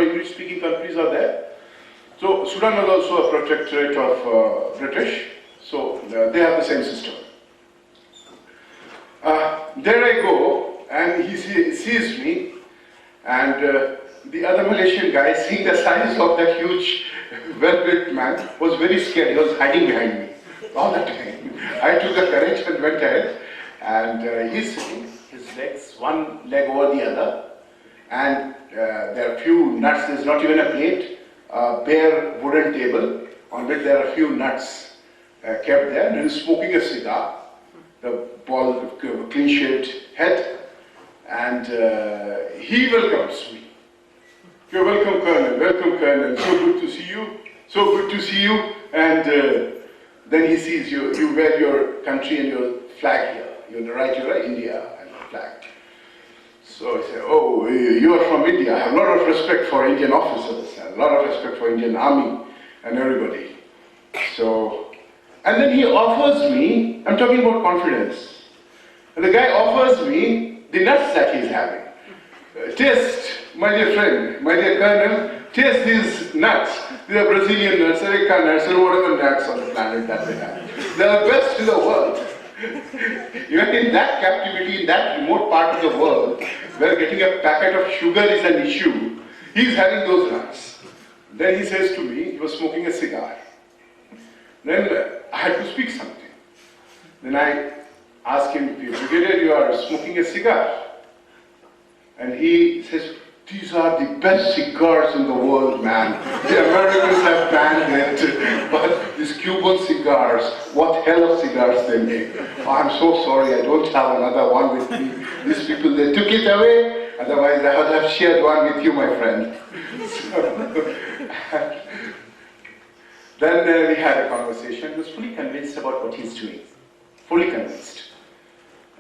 whatever English-speaking countries are there. So Sudan was also a protectorate of British, so they have the same system. There I go, and he sees me, and the other Malaysian guy, seeing the size of that huge, well-built man, was very scared. He was hiding behind me all the time. I took the courage and went ahead, and he's sitting, his legs, one leg over the other, and there are a few nuts. There's not even a plate, a bare wooden table on which there are a few nuts kept there, and he's smoking a cigar, the bald, clean-shaved head, and he welcomes me. You're welcome, Colonel, so good to see you, so good to see you, and then he sees you, you wear your country and your flag here, you're right, India, and the flag. So I say, oh, you are from India. I have a lot of respect for Indian officers, a lot of respect for Indian army and everybody. So, and then he offers me, I'm talking about confidence, and the guy offers me the nuts that he's having. Taste, my dear friend, my dear Colonel, taste these nuts. These are Brazilian nuts, Areca nuts, or whatever nuts on the planet that they have. They are the best in the world. Even in that captivity, in that remote part of the world, where getting a packet of sugar is an issue, he's having those nuts. Then he says to me, he was smoking a cigar. Then I had to speak something. Then I asked him, Brigadier, you are smoking a cigar. And he says, these are the best cigars in the world, man. The Americans have banned it, but these Cuban cigars, what hell of cigars they make. Oh, I'm so sorry, I don't have another one with me. These people, they took it away, otherwise I would have shared one with you, my friend. Then we had a conversation. He was fully convinced about what he's doing. Fully convinced.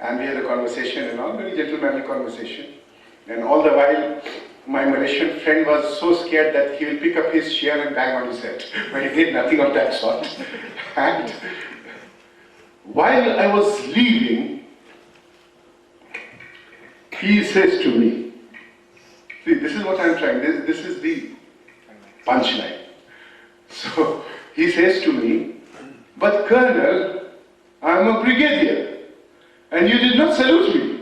And we had a conversation, a very gentlemanly conversation. And all the while, my Malaysian friend was so scared that he will pick up his chair and bang on his head. But he did nothing of that sort. And while I was leaving, he says to me, see, this is what I'm trying, this is the punchline. So he says to me, but Colonel, I'm a brigadier, and you did not salute me.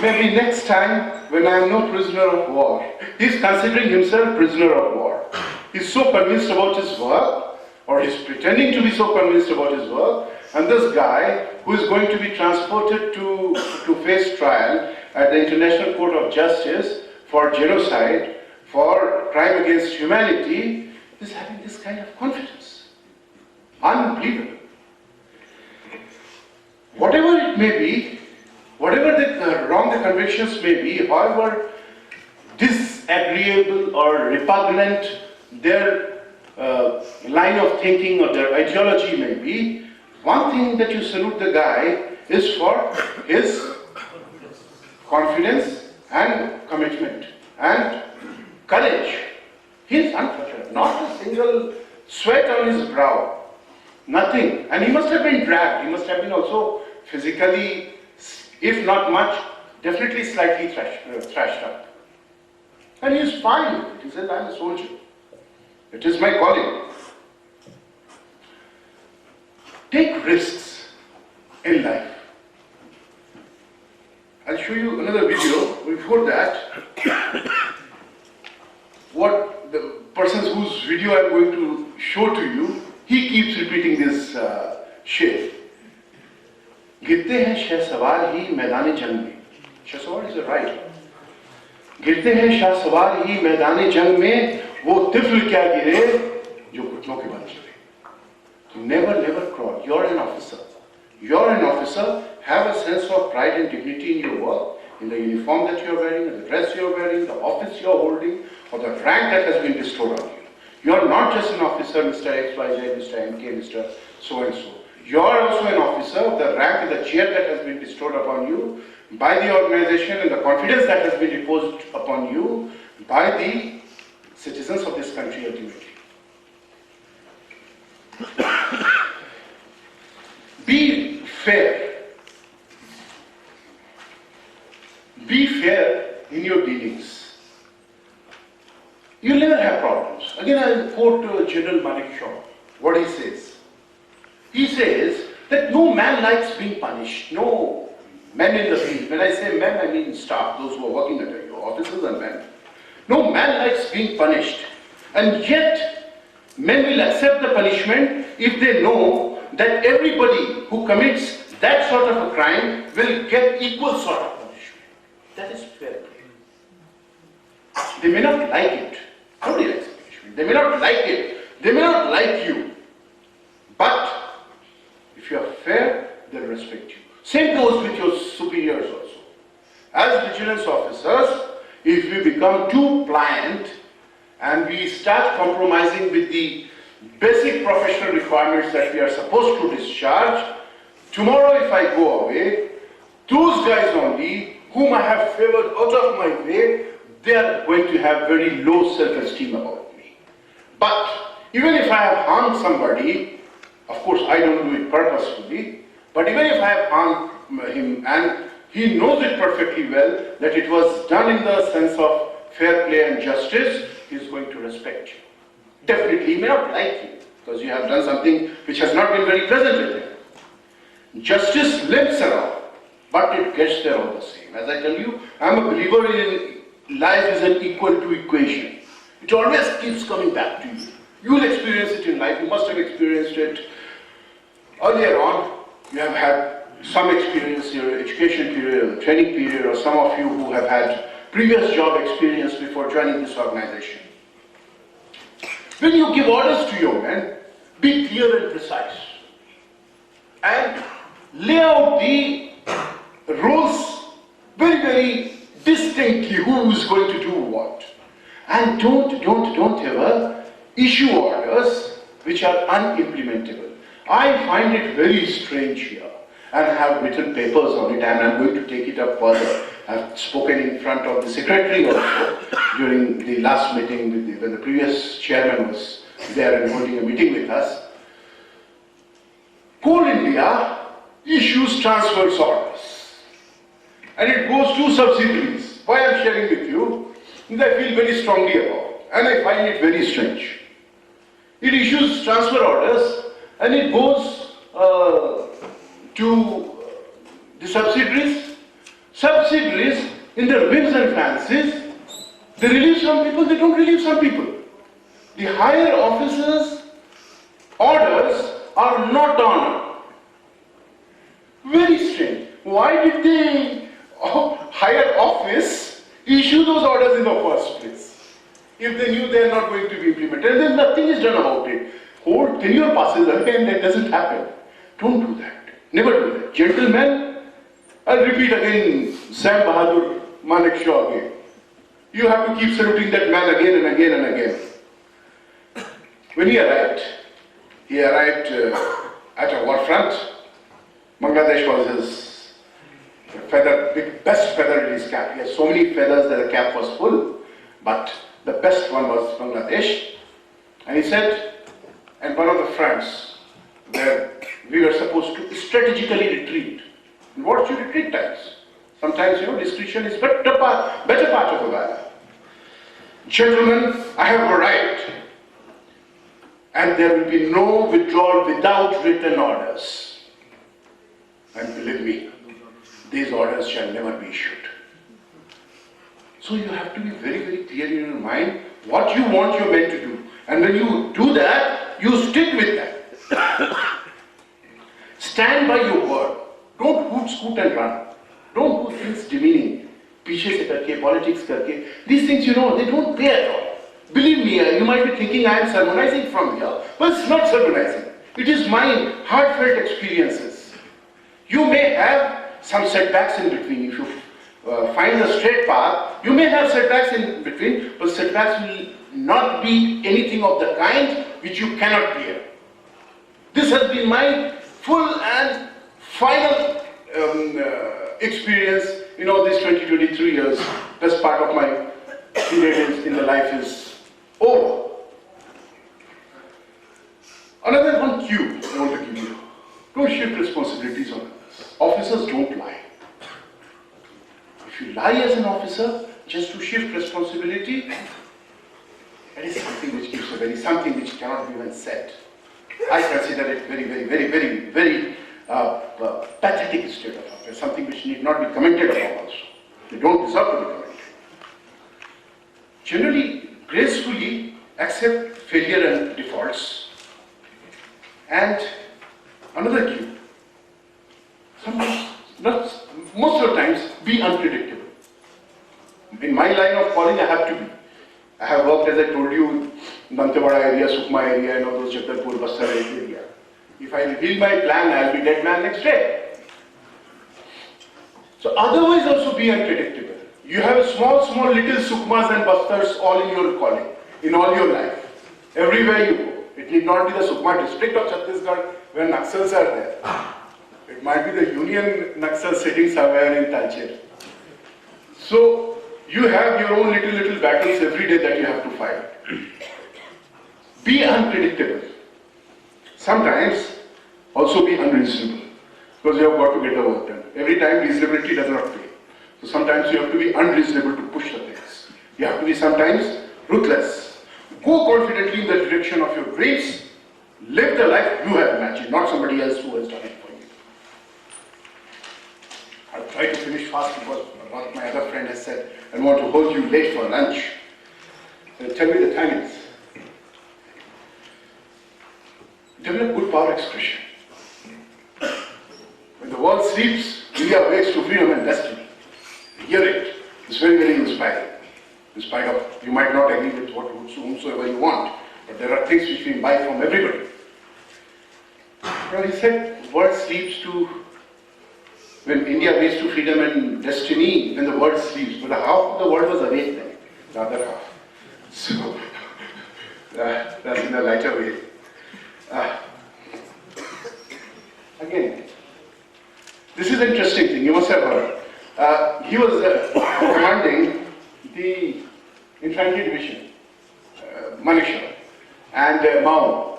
Maybe next time when I am no prisoner of war. He's considering himself prisoner of war. He's so convinced about his work, or he's pretending to be so convinced about his work, and this guy who is going to be transported to face trial at the International Court of Justice for genocide, for crime against humanity, is having this kind of confidence. Unbelievable. Whatever it may be, whatever wrong the convictions may be, however disagreeable or repugnant their line of thinking or their ideology may be, one thing that you salute the guy is for his confidence and commitment and courage. He is unfettered, not a single sweat on his brow, nothing. And he must have been dragged, he must have been also physically, if not much, definitely slightly thrashed up. And he is fine with it. He said, I'm a soldier. It is my calling. Take risks in life. I'll show you another video. Before that, what the person whose video I'm going to show to you, he keeps repeating this शेर. गिरते हैं शाहसवार ही मैदान जंग में. शाहसवार is a right. गिरते हैं शाहसवार ही मैदान जंग में, वो तिफल क्या गिरे जो घुटनों के बल गिरे. Never crawl. You're an officer. You're an officer. Have a sense of pride and dignity in your work, in the uniform that you're wearing, in the dress you're wearing, the office you're holding, or the rank that has been bestowed on you. You're not just an officer, Mr. XYZ, Mr. MK, Mr. So-and-so. You're also an officer of the rank and the chair that has been bestowed upon you by the organization and the confidence that has been reposed upon you by the citizens of this country ultimately. Be fair. in your dealings, you'll never have problems. Again, I'll quote General Manik Shaw, what he says. He says that no man likes being punished. No men in the field. When I say men, I mean staff, those who are working under you, officers and men. No man likes being punished. And yet, men will accept the punishment if they know that everybody who commits that sort of a crime will get equal sort of punishment. That is fair play. They may not like it. Nobody likes punishment. They may not like it. They may not like you. But if you are fair, they'll respect you. Same goes with your superiors also. As vigilance officers, if we become too pliant and we start compromising with the basic professional requirements that we are supposed to discharge, tomorrow if I go away, those guys only whom I have favored out of my way, they are going to have very low self-esteem about me. But even if I have harmed somebody, of course I don't do it purposefully, but even if I have harmed him and he knows it perfectly well that it was done in the sense of fair play and justice, he is going to respect you. Definitely, he may not like you because you have done something which has not been very pleasant with him. Justice limps around, but it gets there all the same. As I tell you, I am a believer in life is an equal to equation. It always keeps coming back to you. You will experience it in life. You must have experienced it earlier on. You have had some experience in your education period, or training period, or some of you who have had previous job experience before joining this organization. When you give orders to your men, be clear and precise. And lay out the roles very, very distinctly, who is going to do what. And don't ever issue orders which are unimplementable. I find it very strange here, and I have written papers on it, and I'm going to take it up further. I've spoken in front of the secretary also during the last meeting with when the previous chairman was there and holding a meeting with us. Coal India issues transfers orders, and it goes to subsidiaries. Why I'm sharing with you, I feel very strongly about, and I find it very strange. It issues transfer orders, and it goes to the subsidiaries. Subsidiaries, in their whims and fancies, they relieve some people, they don't relieve some people. The higher officers' orders are not honored. Very strange. Why did the higher office issue those orders in the first place? If they knew they are not going to be implemented, and then nothing is done about it. Whole tenure passes away and that doesn't happen. Don't do that. Never do that. Gentlemen, I'll repeat again, Sam Bahadur Manik Shaw again. You have to keep saluting that man again and again and again. When he arrived at a war front. Bangladesh was his best feather in his cap. He has so many feathers that the cap was full, but the best one was Bangladesh. And he said, and one of the fronts where we were supposed to strategically retreat. And what's your retreat times? Sometimes, discretion is better part of the valor. Gentlemen, I have arrived, and there will be no withdrawal without written orders. And believe me, these orders shall never be issued. So you have to be very, very clear in your mind what you want your men to do. And when you do that, you stick with that. Stand by your word. Don't hoot, scoot and run. Don't do things demeaning. Piche se karke, politics karke. These things, they don't pay at all. Believe me, you might be thinking I am sermonizing from here, but it's not sermonizing. It is my heartfelt experiences. You may have some setbacks in between. If you find a straight path, you may have setbacks in between, but setbacks will not be anything of the kind which you cannot bear. This has been my full and final experience in all these 23 years. Best part of my period in the life is over. Another one cue I want to give you. Don't shift responsibilities on others. Officers don't lie. If you lie as an officer, just to shift responsibility, it is something which gives a something which cannot be even said. I consider it very pathetic state of affairs, something which need not be commented upon also. They don't deserve to be commented. Generally, gracefully accept failure and defaults. And another cue, most of the times, be unpredictable. In my line of calling, I have to be. I have worked, as I told you, in Dantewada area, Sukma area, and all those Jagdalpur, Bastar area. If I reveal my plan, I'll be dead man next day. So otherwise also be unpredictable. You have small little Sukmas and Bastars all in your calling, in all your life. Everywhere you go. It need not be the Sukma district of Chhattisgarh where Naxals are there. It might be the Union Naxal sitting somewhere in Talcher. So you have your own little battles every day that you have to fight. Be unpredictable. Sometimes also be unreasonable, because you have got to get the work done. Every time reasonability does not pay. So sometimes you have to be unreasonable to push the things. You have to be sometimes ruthless. Go confidently in the direction of your dreams. Live the life you have imagined, not somebody else who has done it for you. I'll try to finish fast because what my other friend has said, I want to hold you late for lunch. Tell me the timings. Develop good power expression. When the world sleeps, India wakes to freedom and destiny. Hear it. It's very inspiring. In spite of, you might not agree with whomsoever you want, but there are things which we buy from everybody. Well, he said, world sleeps to, when India wakes to freedom and destiny, when the world sleeps. But half of the world was awake then, the other half. So, that's in a lighter way. Again, this is an interesting thing, you must have heard. He was commanding the infantry division, Manisha, and Mao,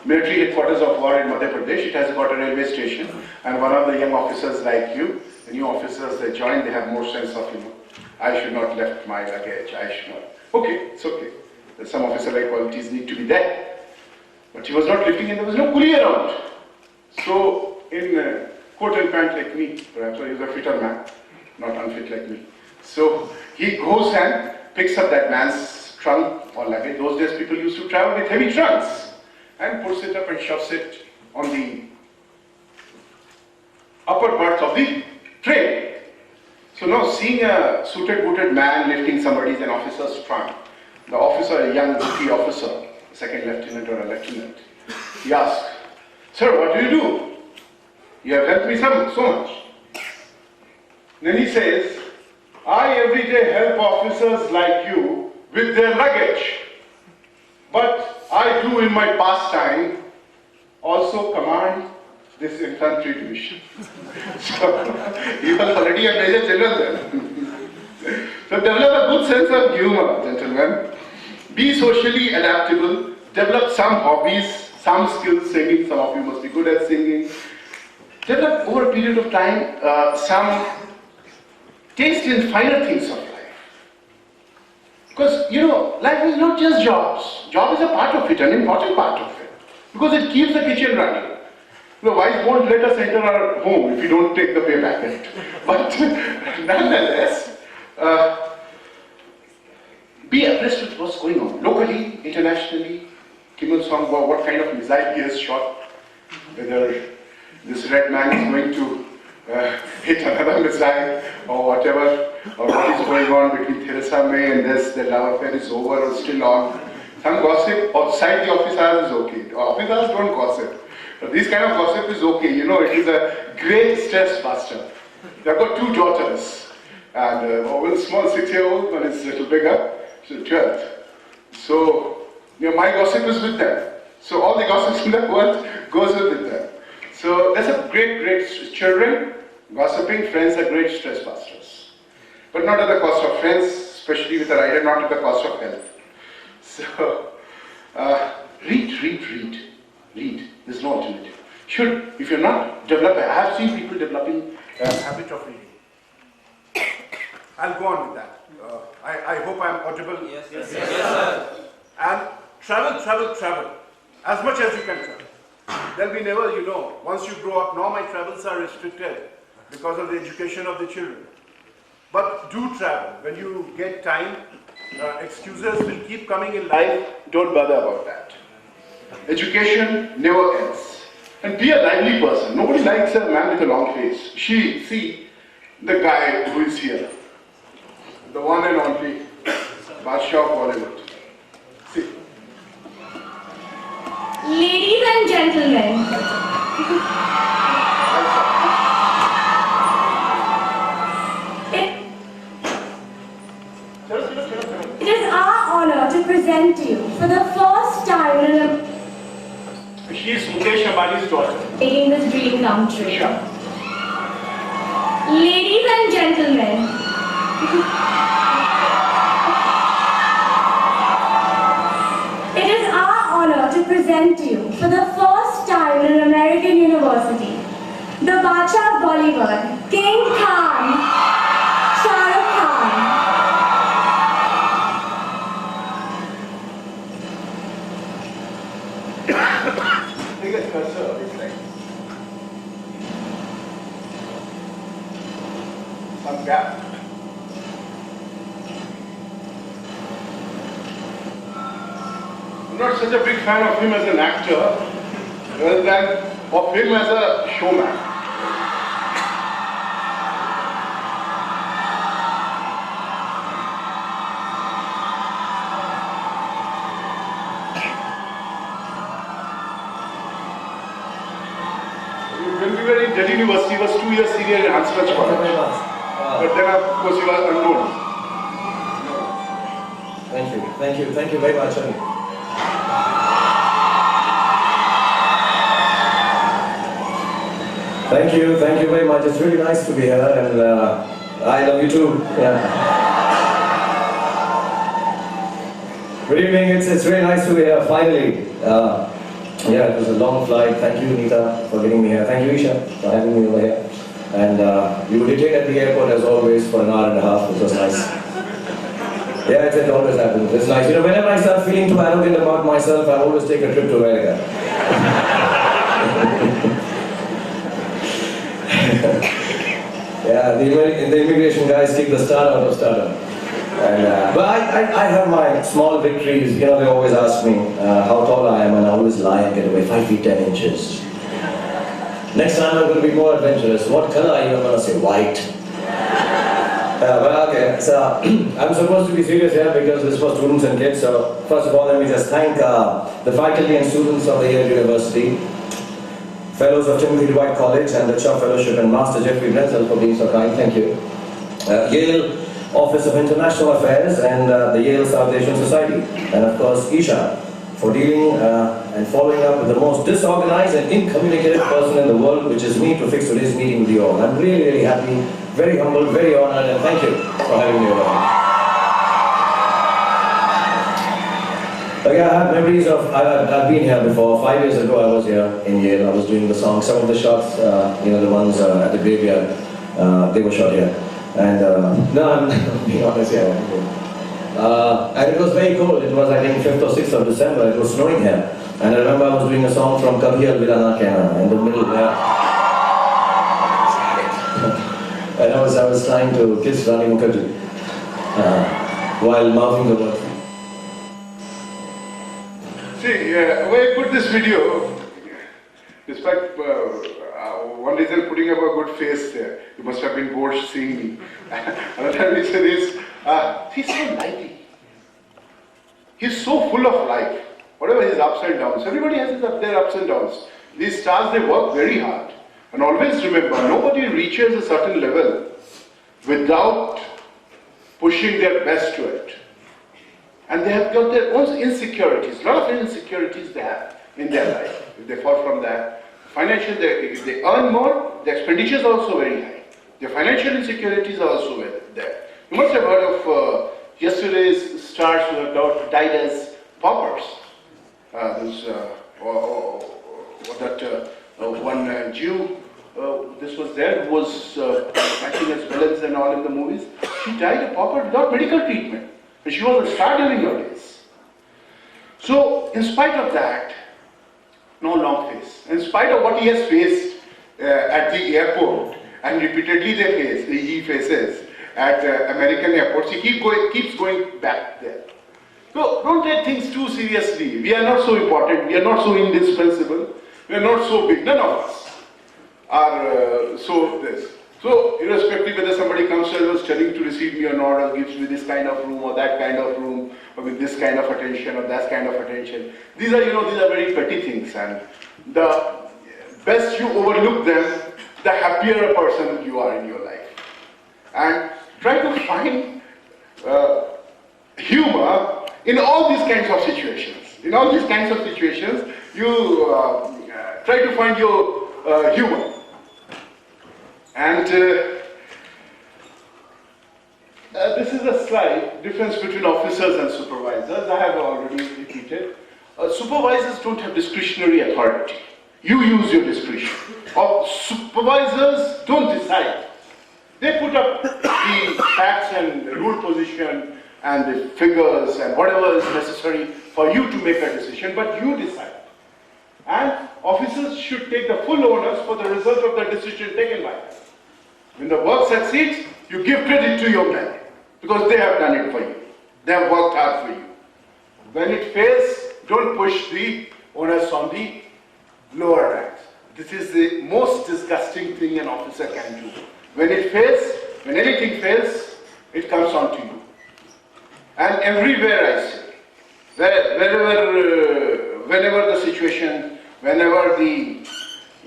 military headquarters of war in Madhya Pradesh. It has got a railway station, and one of the young officers like you, the new officers, they join, they have more sense of, I should not left my luggage, I should not. Okay, it's okay. Some officer-like qualities need to be there. But he was not lifting and there was no coolie around. So, in coat and pant like me, perhaps he was a fitter man, not unfit like me. So, he goes and picks up that man's trunk or luggage. Those days people used to travel with heavy trunks, and puts it up and shoves it on the upper part of the train. So now seeing a suited booted man lifting somebody's an officer's trunk, the officer, a young rookie officer, a second lieutenant or a lieutenant, he asked, "Sir, what do you do? You have helped me so much." Then he says, "I every day help officers like you with their luggage, but I do in my pastime also command this infantry division." So he was already a major general then. So develop a good sense of humor, gentlemen. Be socially adaptable. Develop some hobbies, some skills. Singing, some of you must be good at singing. Develop over a period of time some taste in finer things of life. Because, life is not just jobs. Job is a part of it, an important part of it. Because it keeps the kitchen running. The wife won't let us enter our home if we don't take the pay packet. But nonetheless, be abreast with what's going on. Locally, internationally, Kim Il-sung, what kind of missile he has shot, whether this red man is going to hit another missile or whatever, or what is going on between Theresa May and this, the love affair is over or still on. Some gossip outside the office hours is okay. Office hours don't gossip. But this kind of gossip is okay. It is a great stress buster. They've got two daughters, and one small 6-year-old, one is a little bigger, she's 12. So, my gossip is with them. So all the gossips in the world goes with them. So that's a great children. Gossiping, friends are great stress busters. But not at the cost of friends, especially with a rider, not at the cost of health. So, read. There's no alternative. If you're not developing, I have seen people developing a habit of reading. I'll go on with that. I hope I'm audible. Yes, sir. And travel. As much as you can travel. There'll be never, once you grow up, now my travels are restricted because of the education of the children. But do travel. When you get time, excuses will keep coming in life. Don't bother about that. Education never ends. And be a lively person. Nobody likes a man with a long face. See the guy who is here. The one and only Badshah of Bollywood. See. Ladies and gentlemen, it is our honor to present to you for the first time in She is Mukesh Ambani's daughter. making this dream come true. Sure. Ladies and gentlemen, it is our honor to present to you for the first time in an American university, the Badshah of Bollywood, King Khan, Shah Rukh Khan. Take a cursor, it's like some gap. I'm not such a big fan of him as an actor, rather than of him as a showman. When we were in Delhi University, he was 2 years senior in Hansraj College. But then, of course, he was unknown. Thank you very much. Thank you very much. It's really nice to be here, and I love you too. Yeah. Good evening. It's really nice to be here finally. Yeah, it was a long flight. Thank you, Nita, for getting me here. Thank you, Isha, for having me over here. And we were detained at the airport as always for an hour and a half, which was nice. Yeah, it always happens. It's nice. Whenever I start feeling too arrogant about myself, I always take a trip to America. Yeah, the immigration guys kick the start out of stardom. And, but I have my small victories. They always ask me how tall I am, and I always lie and get away. 5 feet 10 inches. Next time I'm going to be more adventurous. What color are you? I'm going to say white. Well, okay, so I'm supposed to be serious here because this is for students and kids. So first of all, let me just thank the faculty and students of the Yale University, fellows of Timothy Dwight College and the Shaw Fellowship, and Master Jeffrey Brenzel for being so kind. Thank you. Yale Office of International Affairs and the Yale South Asian Society, and of course Isha for dealing and following up with the most disorganized and incommunicative person in the world, which is me, to fix today's meeting with you all. I'm really, really happy, very humble, very honored, and thank you for having me over. Okay, I have memories of, I've been here before. 5 years ago I was here in Yale. I was doing the song. Some of the shots, the ones at the graveyard, they were shot here. And no, I'm being honest here. And it was very cold. It was, I think, 5th or 6th of December. It was snowing here. And I remember I was doing a song from Kabhi Alvida Na Kehna in the middle there. And I was trying to kiss Rani Mukherjee while mouthing the word. See, when I put this video, despite one reason putting up a good face there, you must have been bored seeing me. Another reason is, he's so lively. He's so full of life. Whatever his ups and downs, everybody has their ups and downs. These stars, they work very hard. And always remember, nobody reaches a certain level without pushing their best to it. And they have got their own insecurities, a lot of insecurities they have in their life. If they fall from that, financial, if they earn more, the expenditures are also very high. The financial insecurities are also there. You must have heard of yesterday's stars who have died as paupers. One Jew this was there, who was acting as villains and all in the movies. She died a pauper without medical treatment. And she was a star during her days. So, in spite of that, no long face. In spite of what he has faced at the airport, and repeatedly he faces at American airports, he keeps going back there. So don't take things too seriously. We are not so important, we are not so indispensable, we are not so big, none of us are so this. So irrespective whether somebody comes to us telling to receive me or not, or gives me this kind of room or that kind of room, or with this kind of attention or that kind of attention, these are very petty things, and the best you overlook them, the happier a person you are in your life. And try to find humor in all these kinds of situations. In all these kinds of situations, you try to find your humor. And this is a slide, difference between officers and supervisors. I have already repeated. Supervisors don't have discretionary authority. You use your discretion. Or supervisors don't decide. They put up the facts and the rule position and the figures and whatever is necessary for you to make a decision, but you decide. And officers should take the full onus for the result of the decision taken by them. When the work succeeds, you give credit to your men because they have done it for you. They have worked hard for you. When it fails, don't push the onus on the lower ranks. This is the most disgusting thing an officer can do. When it fails, when anything fails, it comes on to you. And everywhere I say, whenever the situation, whenever the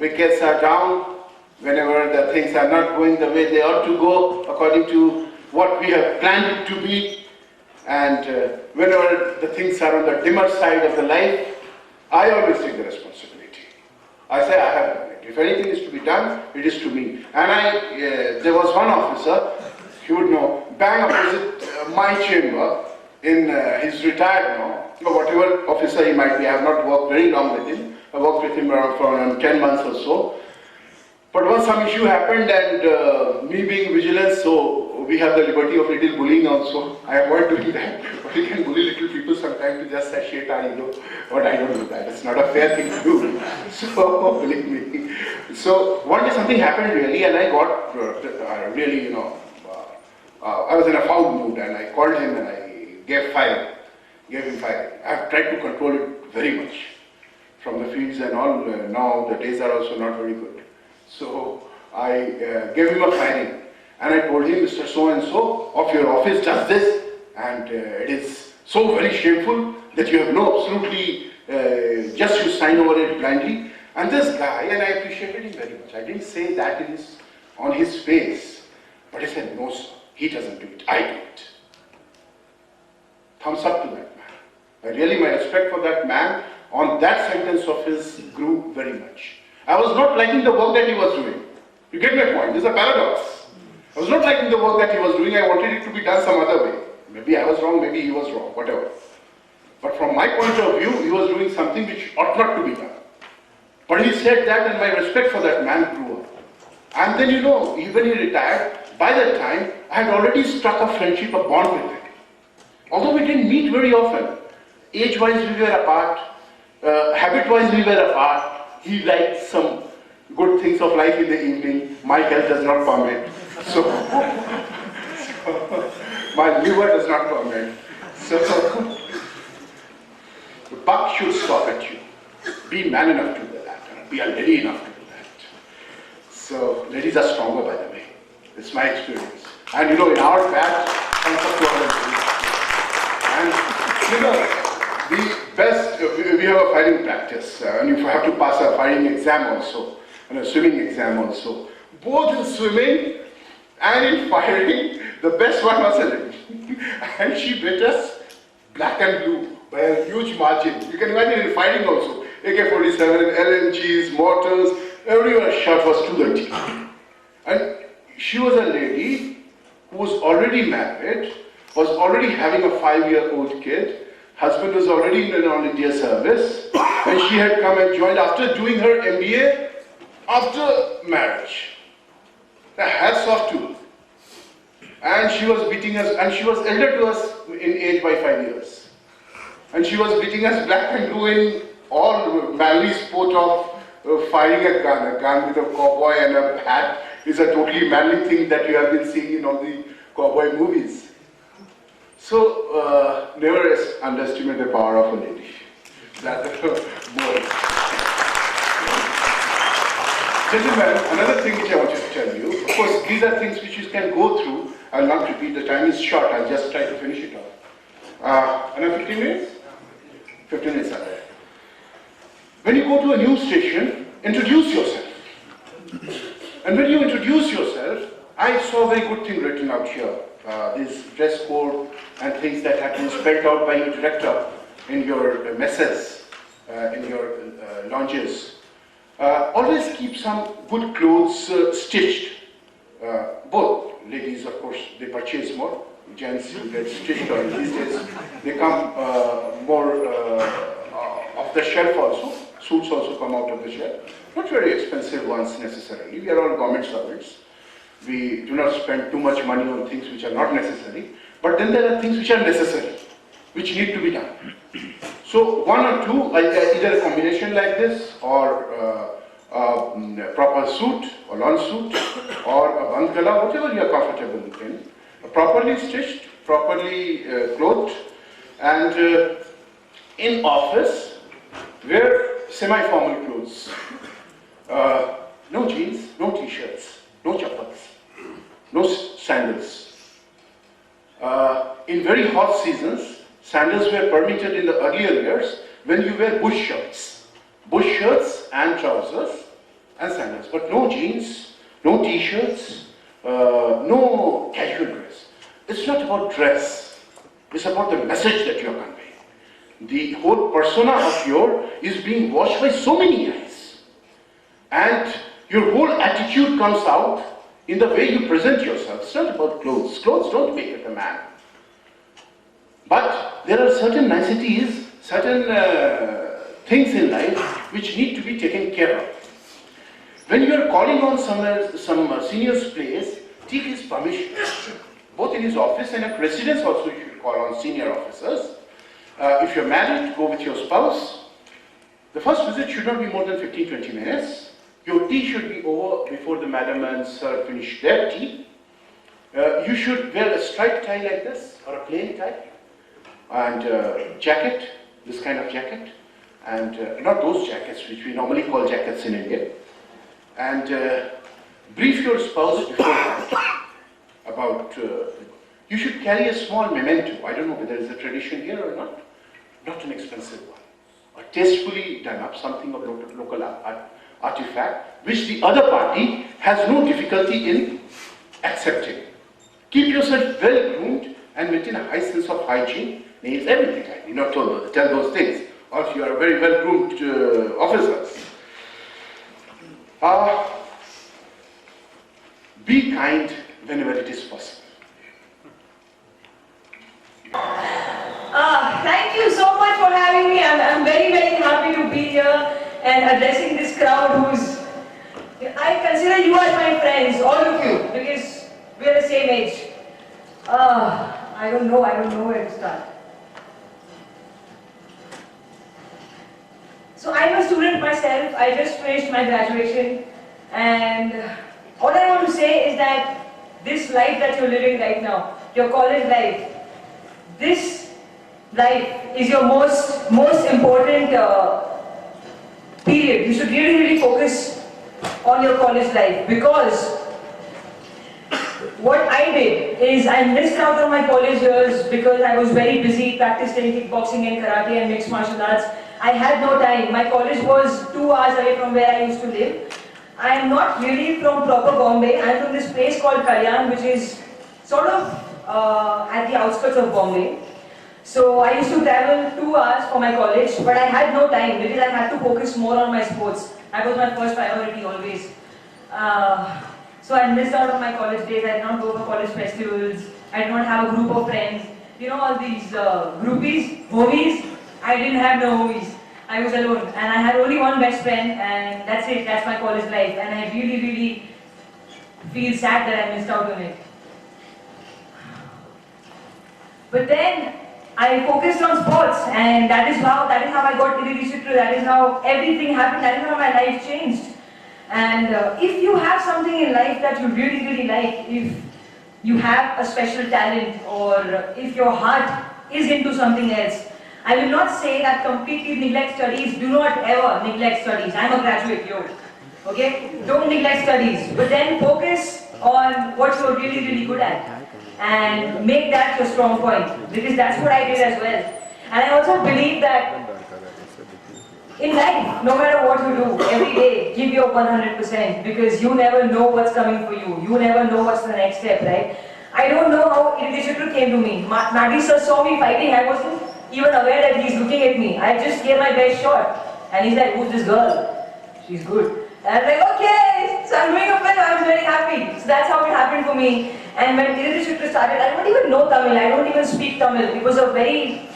wickets are down, whenever the things are not going the way they ought to go, according to what we have planned it to be, and whenever the things are on the dimmer side of the life, I always take the responsibility. I say I have done it. If anything is to be done, it is to me. And there was one officer, you would know, bang opposite my chamber, he's retired now, or whatever officer he might be. I have not worked very long with him. I worked with him for around 10 months or so. But once some issue happened, and me being vigilant, so we have the liberty of little bullying also. I avoid doing that, but we can bully little people sometimes to just satiate our ego. But I don't do that. It's not a fair thing to do. So believe me. So one day something happened really, and I got really, I was in a foul mood, and I called him and I gave him firing. I've tried to control it very much from the fields and all. Now the days are also not very good. So I gave him a firing, and I told him, Mr. So-and-so of your office does this, and it is so very shameful that you have no absolutely, just you sign over it blindly. And this guy, and I appreciated him very much. I didn't say that on his face, but he said, no sir, he doesn't do it, I do it. Thumbs up to that man. Really, my respect for that man on that sentence of his grew very much. I was not liking the work that he was doing. You get my point? This is a paradox. I was not liking the work that he was doing. I wanted it to be done some other way. Maybe I was wrong, maybe he was wrong, whatever. But from my point of view, he was doing something which ought not to be done. But he said that, and my respect for that man grew up. And then, even he retired, by that time, I had already struck a friendship, a bond with him. Although we didn't meet very often. Age-wise we were apart, habit-wise we were apart. He liked some good things of life in the evening. My health does not permit. So my liver does not permit. So the buck should stop at you. Be man enough to do that, and be a lady enough to do that. So ladies are stronger, by the way. It's my experience. And in our batch, and the best, we have a firing practice, and you have to pass a firing exam also, and a swimming exam also. Both in swimming and in firing, the best one was a lady. And she beat us black and blue by a huge margin. You can imagine in firing also, AK-47, LMGs, mortars, everywhere shot was to the teeth. And she was a lady who was already married, was already having a 5-year-old kid. Husband was already in an all-India service, and she had come and joined after doing her MBA After marriage, the hats off to her. And she was beating us, and she was elder to us in age by 5 years. And she was beating us black and blue in all manly sport of firing a gun with a cowboy and a hat is a totally manly thing that you have been seeing in all the cowboy movies. So, never underestimate the power of a lady. That's more. Gentlemen, another thing which I wanted to tell you, of course, these are things which you can go through. I'll not repeat, the time is short, I'll just try to finish it off. Another 15 minutes? 15 minutes are there. When you go to a news station, introduce yourself. And when you introduce yourself, I saw a very good thing written out here. This dress code and things that have been spelled out by your director in your messes, in your lounges. Always keep some good clothes stitched. Both ladies, of course, they purchase more. Gents will get stitched, or these days they come more off the shelf also. Suits also come out of the shelf. Not very expensive ones necessarily. We are all government servants. We do not spend too much money on things which are not necessary. But then there are things which are necessary, which need to be done. So one or two, either a combination like this, or a proper suit, or lawn suit, or a bandgala, whatever you are comfortable in, properly stitched, properly clothed, and in office, wear semi-formal clothes. No jeans, no t-shirts, no chappals, no sandals. In very hot seasons, sandals were permitted in the earlier years when you wear bush shirts and trousers and sandals, but no jeans, no t-shirts, no casual dress. It's not about dress, it's about the message that you are conveying. The whole persona of yours is being watched by so many eyes, and your whole attitude comes out in the way you present yourself. It's not about clothes. Clothes don't make it a man. But there are certain niceties, certain things in life which need to be taken care of. When you are calling on some senior's place, take his permission. Both in his office and at residence also you should call on senior officers. If you're married, go with your spouse. The first visit should not be more than 15-20 minutes. Your tea should be over before the madam and sir finish their tea. You should wear a striped tie like this, or a plain tie, and jacket, this kind of jacket, and not those jackets which we normally call jackets in India. And brief your spouse beforehand about, you should carry a small memento. I don't know whether there is a tradition here or not an expensive one, or tastefully done up, something of local artifact, which the other party has no difficulty in accepting. Keep yourself well groomed and maintain a high sense of hygiene, nails, everything. I need not tell those things, or if you are a very well groomed officers. Be kind whenever it is possible. Thank you so much for having me. I'm very, very happy to be here and addressing this crowd who's... I consider you as my friends, all of you, because we're the same age. I don't know where to start. So I'm a student myself. I just finished my graduation, and all I want to say is that this life that you're living right now, your college life, this life is your most important period. You should really focus on your college life, because what I did is I missed out on my college years because I was very busy practicing kickboxing and karate and mixed martial arts. I had no time. My college was 2 hours away from where I used to live. I am not really from proper Bombay. I am from this place called Kalyan, which is sort of at the outskirts of Bombay. So I used to travel 2 hours for my college, but I had no time because I had to focus more on my sports. That was my first priority always. So I missed out on my college days. I did not go for college festivals. I did not have a group of friends. You know, all these groupies, homies. I didn't have no homies. I was alone, and I had only one best friend, and that's it. That's my college life, and I really, really feel sad that I missed out on it. But then I focused on sports, and that is how I got Irishitra. That is how everything happened. That is how my life changed. And if you have something in life that you really, really like, if you have a special talent, or if your heart is into something else, I will not say that completely neglect studies. Do not ever neglect studies. I'm a graduate, yo. Okay? Don't neglect studies. But then focus on what you're really, really good at. And make that your strong point. Because that's what I did as well. And I also believe that in life, no matter what you do, every day, give your 100%, because you never know what's coming for you. You never know what's the next step, right? I don't know how Irishitra came to me. Maggie sir saw me fighting. I wasn't even aware that he's looking at me. I just gave my best shot. And he's like, who's this girl? She's good. And I'm like, okay, so I'm doing a film. I was very happy. So that's how it happened for me. And when Irishitra started, I don't even know Tamil. I don't even speak Tamil. It was a very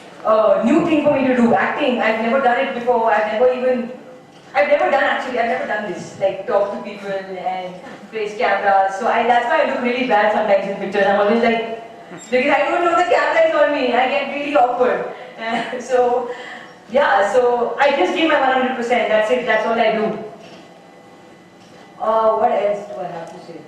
new thing for me to do, acting. I've never done it before. I've never done this, like talk to people and face cameras. So that's why I look really bad sometimes in pictures. I'm always like, because I don't know the camera is on me. I get really awkward. So I just give my 100%. That's it. That's all I do. What else do I have to say?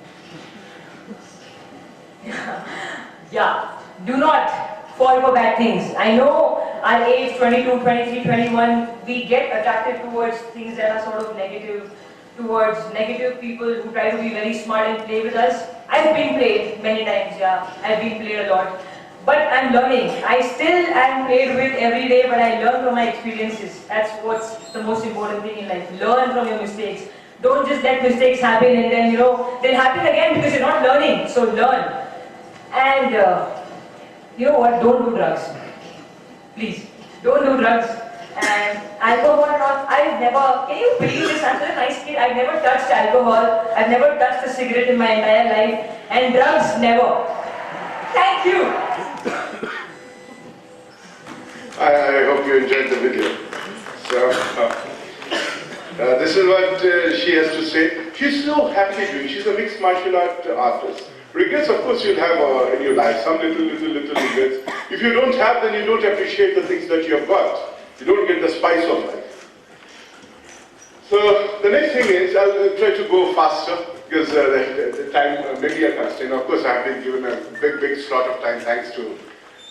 Yeah. Do not fall for bad things. I know our age, 22, 23, 21, we get attracted towards things that are sort of negative, towards negative people who try to be very smart and play with us. I've been played many times, yeah. I've been played a lot. But I'm learning. I still am played with every day, but I learn from my experiences. That's what's the most important thing in life. Learn from your mistakes. Don't just let mistakes happen and then, they'll happen again because you're not learning. So learn. And you know what? Don't do drugs. Please. Don't do drugs. And alcohol and all, can you believe this? I'm such a nice kid. I've never touched alcohol. I've never touched a cigarette in my entire life. And drugs, never. Thank you. I hope you enjoyed the video. So, this is what she has to say. She's so happily doing. She's a mixed martial art artist. Regrets, of course, you'll have in your life, some little regrets. If you don't have, then you don't appreciate the things that you have got. You don't get the spice of life. So the next thing is, I'll try to go faster because the time maybe I constraint. Of course, I've been given a big slot of time thanks to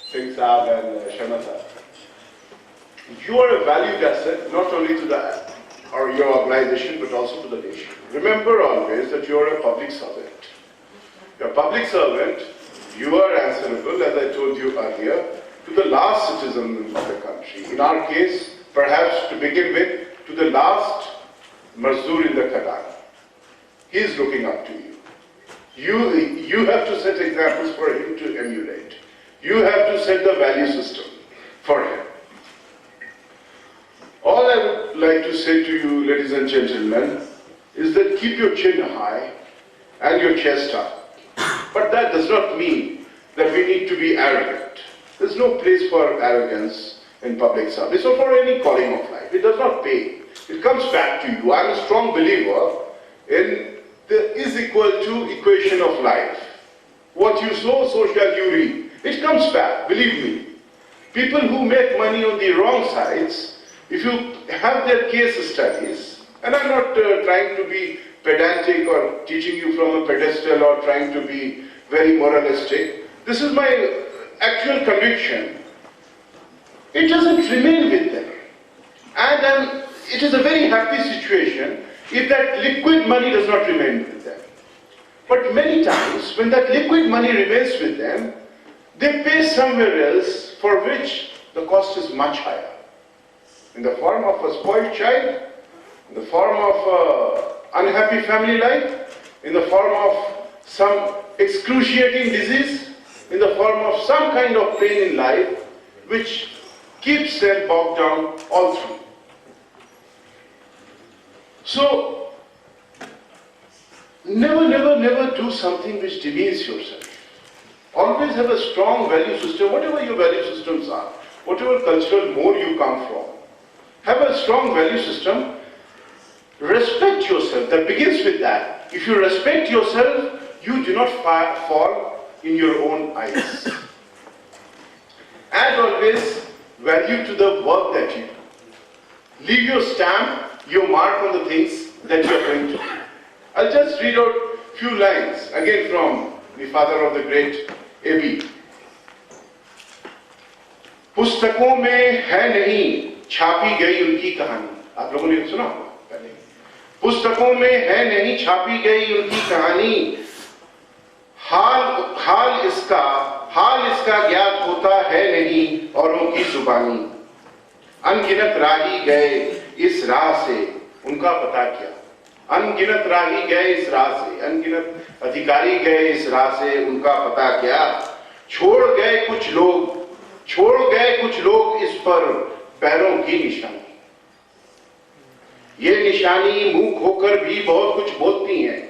Singh Saab and Sharma Saab. You are a valued asset not only to your organization but also to the nation. Remember always that you are a public servant. You're a public servant. You are answerable, as I told you earlier, to the last citizen of the country. In our case, perhaps to begin with, to the last Mazdoor in the Khadan. He is looking up to you. You have to set examples for him to emulate. You have to set the value system for him. All I would like to say to you, ladies and gentlemen, is that keep your chin high and your chest up. But that does not mean that we need to be arrogant. There's no place for arrogance in public service or for any calling of life. It does not pay. It comes back to you. I'm a strong believer in the is equal to equation of life. What you sow, so shall you reap. It comes back, believe me. People who make money on the wrong sides, if you have their case studies, and I'm not trying to be pedantic or teaching you from a pedestal or trying to be very moralistic. This is my actual conviction. It doesn't remain with them. And it is a very happy situation if that liquid money does not remain with them. But many times, when that liquid money remains with them, they pay somewhere else for which the cost is much higher. In the form of a spoiled child, in the form of unhappy family life, in the form of some excruciating disease, in the form of some kind of pain in life, which keeps them bogged down all through. So, never do something which demeans yourself. Always have a strong value system, whatever your value systems are, whatever cultural mode you come from. Have a strong value system. Respect yourself. That begins with that. If you respect yourself, you do not fall in your own eyes. Add always value to the work that you do. Leave your stamp, your mark on the things that you are going to do. I'll just read out a few lines, again from the father of the great A.B. पुस्तकों में है नहीं छापी गई उनकी कहानी. आप लोगों ने सुना होगा पहले. पुस्तकों में है नहीं छापी गई उनकी कहानी. हाल इसका ज्ञात होता है नहीं औरों की जुबानी. अनगिनत राही गए इस राह से उनका पता क्या. अनगिनत राही गए इस राह से, अनगिनत अधिकारी गए इस राह से, उनका पता क्या. छोड़ गए कुछ लोग इस पर पैरों की निशानी. ये निशानी मूक होकर भी बहुत कुछ बोलती हैं.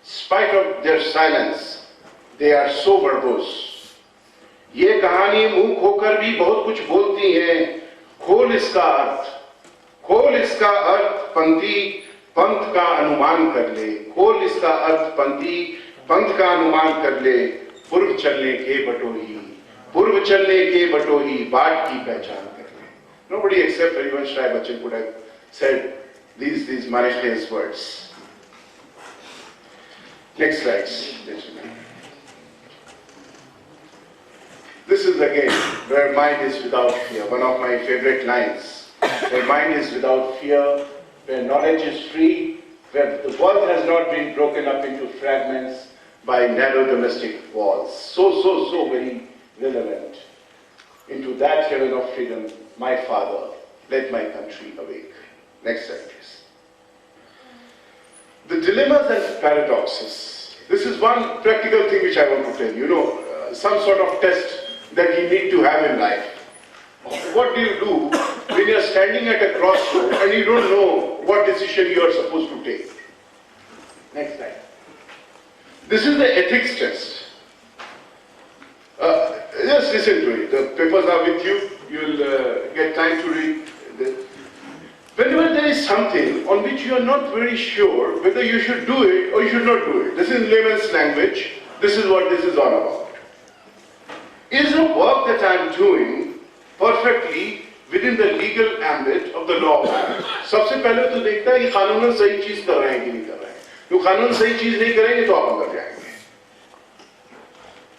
Spite of their silence, they are so verbose. ये कहानी मूक होकर भी बहुत कुछ बोलती है. खोल इसका अर्थ पंथ का अनुमान कर ले. खोल इसका अर्थ पंथ का अनुमान कर ले. पूर्व चलने के बटोही बाट की पहचान कर ले. Nobody except Harivansh Rai Bachchan could have said these miraculous words. Next slides, gentlemen. This is again where mind is without fear. One of my favorite lines. Where mind is without fear, where knowledge is free, where the world has not been broken up into fragments by narrow domestic walls. So very relevant. Into that heaven of freedom, my Father, let my country awake. Next slide, please. The dilemmas and paradoxes. This is one practical thing which I want to tell you. You know, some sort of test that you need to have in life. What do you do when you are standing at a crossroad and you don't know what decision you are supposed to take? Next slide. This is the ethics test. Just listen to it. The papers are with you. You will get time to read this. Whenever there is something on which you are not very sure whether you should do it or you should not do it, this is layman's language, this is what this is all about. Is the work that I am doing perfectly within the legal ambit of the law? सबसे पहले तो देखता है कि कानूनन सही चीज कर रहे हैं कि नहीं कर रहे हैं. जो कानून सही चीज नहीं करेंगे तो आप अंदर जाएंगे.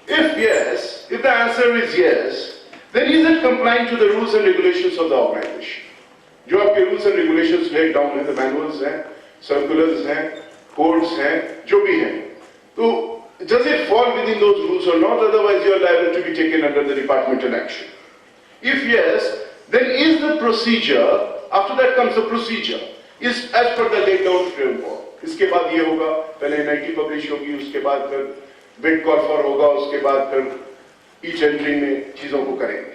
If yes, if the answer is yes, then is it complying to the rules and regulations of the organization? जो आपके rules and regulations laid down हैं, the manuals हैं, circulars हैं, codes हैं, जो भी हैं, तो does it fall within those rules or not? Otherwise, you are liable to be taken under the departmental action. If yes, then is the procedure, after that comes the procedure, is as per the laid down framework. इसके बाद ये होगा, पहले NIT publish होगी, उसके बाद फिर bid call for होगा, उसके बाद फिर each entry में चीजों को करेंगे.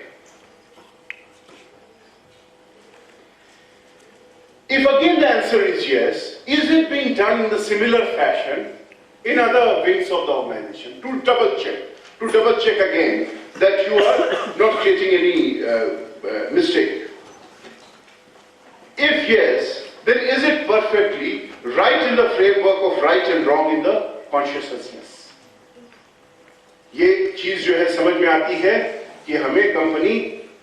If again the answer is yes, is it being done in the similar fashion in other wings of the organization? To double check again that you are not creating any mistake. If yes, then is it perfectly right in the framework of right and wrong in the consciousness? ये चीज जो है समझ में आती है कि हमें कंपनी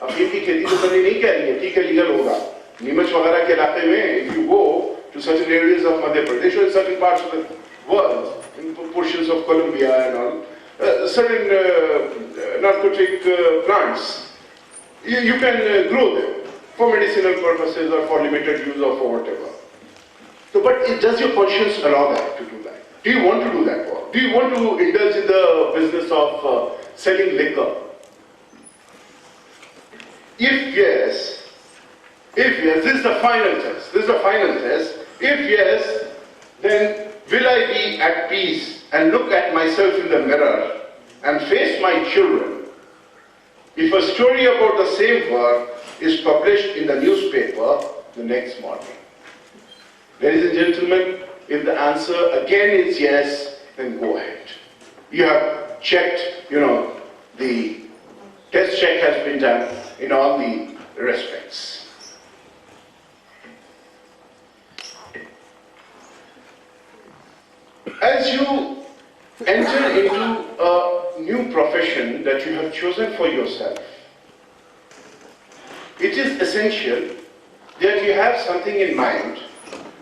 अफीम की खेती तो करनी नहीं कह रही है, ठीक है लीगल होगा. नीमच वगैरह के इलाके में if you go to certain areas of Madhya Pradesh or certain parts of the world, in portions of Colombia and all, certain narcotic plants, you can grow them for medicinal purposes or for limited use or for whatever. So, but does your conscience allow that to do that? Do you want to do that work? Do you want to indulge in the business of selling liquor? If yes, this is the final test. If yes, then will I be at peace and look at myself in the mirror and face my children if a story about the same work is published in the newspaper the next morning? Ladies and gentlemen, if the answer again is yes, then go ahead. You have checked, the test check has been done in all the respects. as you enter into a new profession that you have chosen for yourself, it is essential that you have something in mind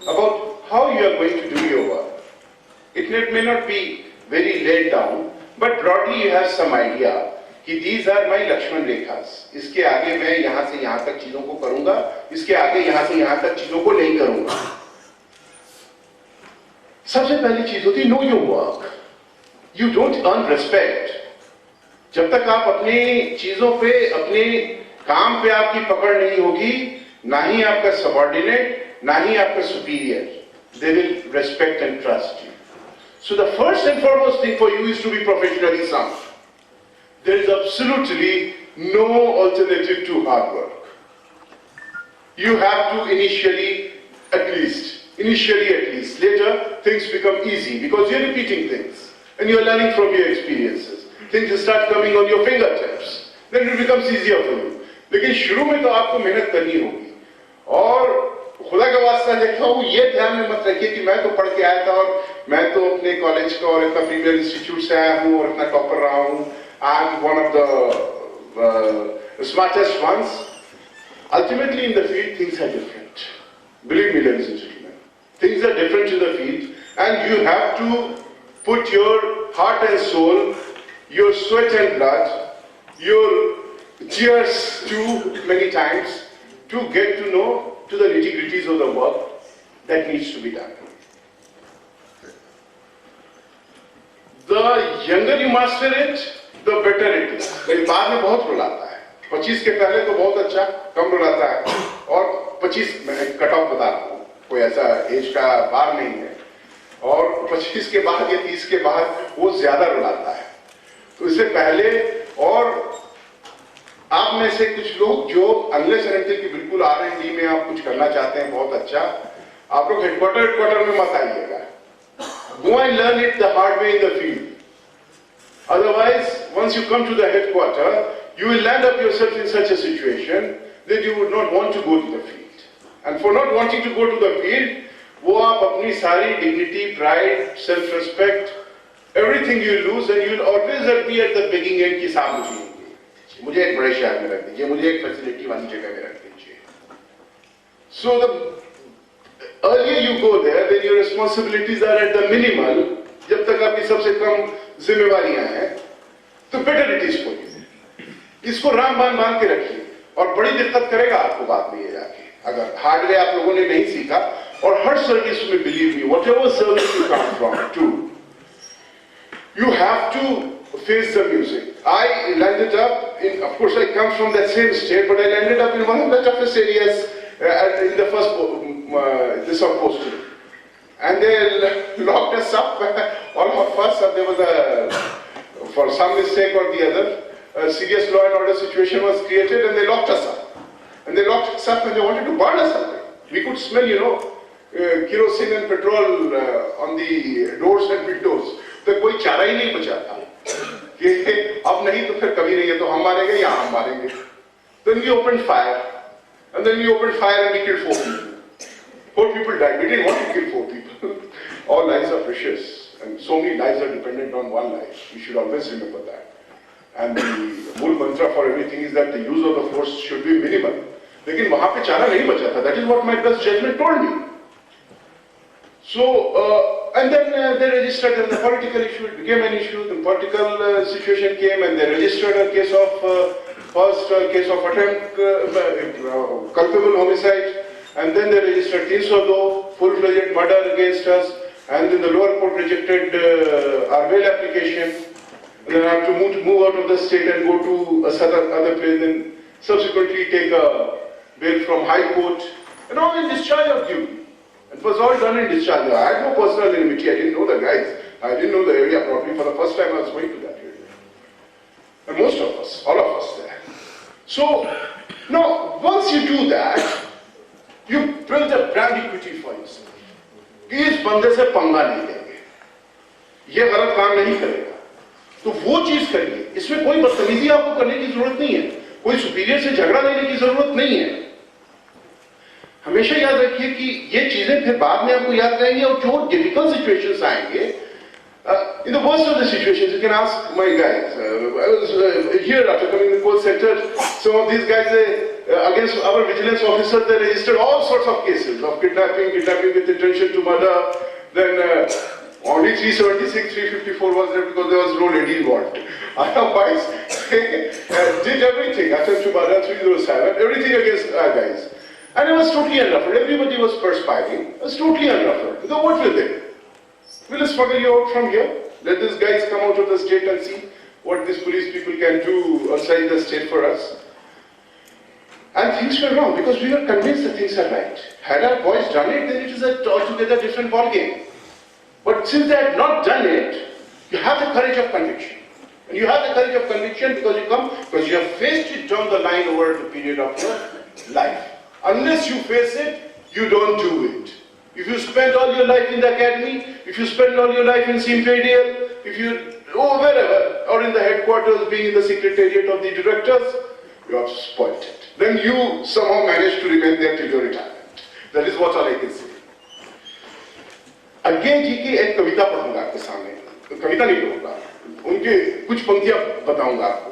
about how you are going to do your work. It may not be very laid down, but broadly you have some idea कि these are my Lakshman rekhas. इसके आगे मैं यहाँ से यहाँ तक चीजों को करूँगा, इसके आगे यहाँ से यहाँ तक चीजों को नहीं करूँगा. सबसे पहली चीज होती know your work. You don't earn respect. जब तक आप अपनी चीजों पे, अपने काम पे आपकी पकड़ नहीं होगी, ना ही आपका सबऑर्डिनेट, ना ही आपका superior, they will respect and trust you. So the first and foremost thing for you is to be professionally sound. There is absolutely no alternative to hard work. You have to initially at least, later things become easy because you're repeating things and you're learning from your experiences. Things start coming on your fingertips. Then it becomes easier for you. लेकिन शुरू में तो आपको मेहनत करनी होगी. और खुदा का वास्ता देखता हूँ, ये ध्यान में मत रखिए कि मैं तो पढ़ के आया था और मैं तो अपने कॉलेज का और इतना प्रीमियर इंस्टीट्यूट से आया हूँ और इतना टॉपर रहा हूँ. I'm one of the smartest ones. Ultimately in the field things are different. Believe me, ladies and gentlemen. Things are different in the field and you have to put your heart and soul, your sweat and blood, your tears too many times to get to know to the nitty-gritties of the work that needs to be done. The younger you master it, the better it is. मेरी बाद में बहुत रुलाता है. 25 के पहले तो बहुत अच्छा, कम रुलाता है. और 25 मैं कट ऑफ बता रहा हूँ, कोई ऐसा एज का बार नहीं है. और 25 के बाद या 30 के बाद वो ज्यादा रुलाता है. तो इससे पहले, और आप में से कुछ लोग जो अनलेस एंड अनटिल कि बिल्कुल R&D में आप कुछ करना चाहते हैं बहुत अच्छा, आप लोग हेडक्वार्टर में मत आइएगा. Go and learn it the hard way in the field. Otherwise, once you come to the headquarter, you will land up yourself in such a situation that you would not want to go to the field. And for not wanting to go to the field, वो आप अपनी सारी dignity, pride, self-respect, everything you lose, and you will always be at the begging end कि साहब मुझे एक बड़े शहर में रख दीजिए, मुझे एक फैसिलिटी वाली जगह में रख दीजिए. So the earlier you go there, then your responsibilities are at the minimal. जब तक आपकी सबसे कम जिम्मेवारियां हैं, तो better it is for you. इसको राम बांध के रखिए और बड़ी दिक्कत करेगा आपको बाद में ये जाके. अगर हार्डवेयर आप लोगों ने नहीं सीखा, और हर सर्विस में believe me, whatever service you come from, too, you have to face the music. I landed up in, of course I come from that same state, but I landed up in one of the toughest areas in the first this posting. And they locked us up, all of us, and there was for some mistake or the other, a serious law and order situation was created and they locked us up. And they locked us up and they wanted to burn us up. We could smell, kerosene and petrol on the doors and windows. तो कोई चारा ही नहीं बचा था कि अब नहीं तो फिर कभी नहीं है तो हम मारेंगे या हम मारेंगे. Then we opened fire, and then we opened fire and we killed 4 people. 4 people died. We didn't want to kill 4 people. All lives are precious, and so many lives are dependent on one life. We should always remember that. And the whole mantra for everything is that the use of the force should be minimal. लेकिन वहाँ पे चारा नहीं बचा था. That is what my best judgment told me. So. And then they registered, and the political issue became an issue. The political situation came, and they registered a case of first case of attempt culpable homicide, and then they registered 302 full-fledged murder against us, and then the lower court rejected our bail application. And then I have to move out of the state and go to a other place, and subsequently take a bail from High Court, and all in discharge of duty. It was all done in discharge. I had no personal enmity. I didn't know the guys. I didn't know the area properly. For the first time I was going to that area. And most of us, all of us there. So, now, once you do that, you build a brand equity for yourself. कि इस बंदे से पंगा नहीं लेंगे, ये गलत काम नहीं करेगा, तो वो चीज करिए. इसमें कोई बदतमीजी आपको करने की जरूरत नहीं है, कोई सुपीरियर से झगड़ा लेने की जरूरत नहीं है. हमेशा याद रखिए कि ये चीजें फिर बाद में आपको याद रहेंगी, और जो डिफिकल्ट सिचुएशंस आएंगे, In the worst of the situations, you can ask my guys. I was here after coming in the coal sector. Some of these guys, against our vigilance officers, they registered all sorts of cases of kidnapping with intention to murder. Then only 376, 354 was there because there was no lady involved. Otherwise, did everything. Attempt to murder, 307, everything against guys. And I was totally unruffled. Everybody was perspiring. I was totally unruffled. So what will they? Will I smuggle you out from here? Let these guys come out of the state and see what these police people can do outside the state for us. And things were wrong because we were convinced that things are right. Had our boys done it, then it is a altogether different ballgame. But since they had not done it, you have the courage of conviction. And you have the courage of conviction because you have faced it down the line over the period of your life. Unless you face it, you don't do it. If you spend all your life in the academy, if you spend all your life in Simperial, if you go wherever, or in the headquarters, being in the secretariat of the directors, you have spoiled it. Then you somehow manage to remain there till your retirement. That is what all I can say. Agyeya ji की एक कविता पढ़ूंगा आपके सामने, कविता नहीं पढ़ूंगा, उनके कुछ पंक्तियां बताऊंगा आपको.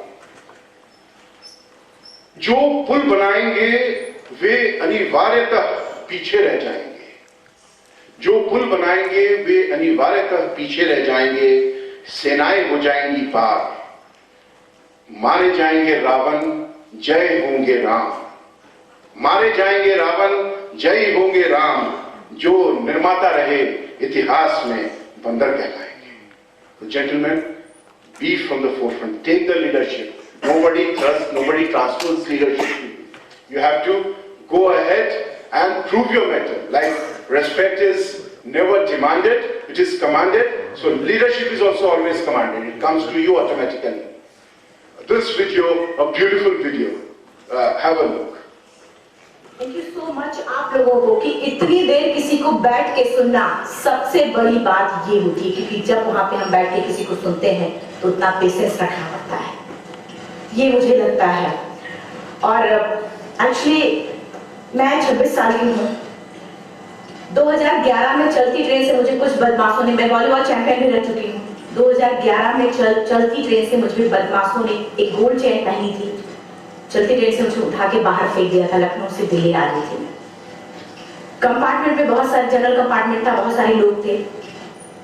जो पुल बनाएंगे वे अनिवार्यतः पीछे रह जाएंगे. जो पुल बनाएंगे वे अनिवार्यतः पीछे रह जाएंगे. सेनाएं हो जाएंगी पार. मारे जाएंगे रावण, जय होंगे राम. मारे जाएंगे रावण, जय होंगे राम. जो निर्माता रहे इतिहास में बंदर कहलाएंगे. So gentlemen, be from the forefront. Take the leadership. Nobody transfers leadership. You have to go ahead and prove your mettle. Like respect is never demanded, it is commanded. So leadership is also always commanded. It comes to you automatically. This video, a beautiful video. Have a look. Thank you so much आप लोगों को कि इतनी देर किसी को बैठ के सुनना सबसे बड़ी बात ये होती है, क्योंकि जब वहां पे हम बैठ के किसी को सुनते हैं तो उतना पेशेंस रखना पड़ता है, ये मुझे लगता है. और एक्चुअली मैं 26 साल की हूँ. 2011 में चलती ट्रेन से मुझे कुछ बदमाशों ने, मैं वॉलीबॉल चैंपियन भी रह चुकी हूँ. 2011 में चलती ट्रेन से मुझे बदमाशों ने एक गोल्ड चेन पहनी थी. चलती ट्रेन से मुझे उठा के बाहर फेंक दिया था. लखनऊ से दिल्ली आ रही थी. कंपार्टमेंट में बहुत सारे, जनरल कंपार्टमेंट था, बहुत सारे लोग थे.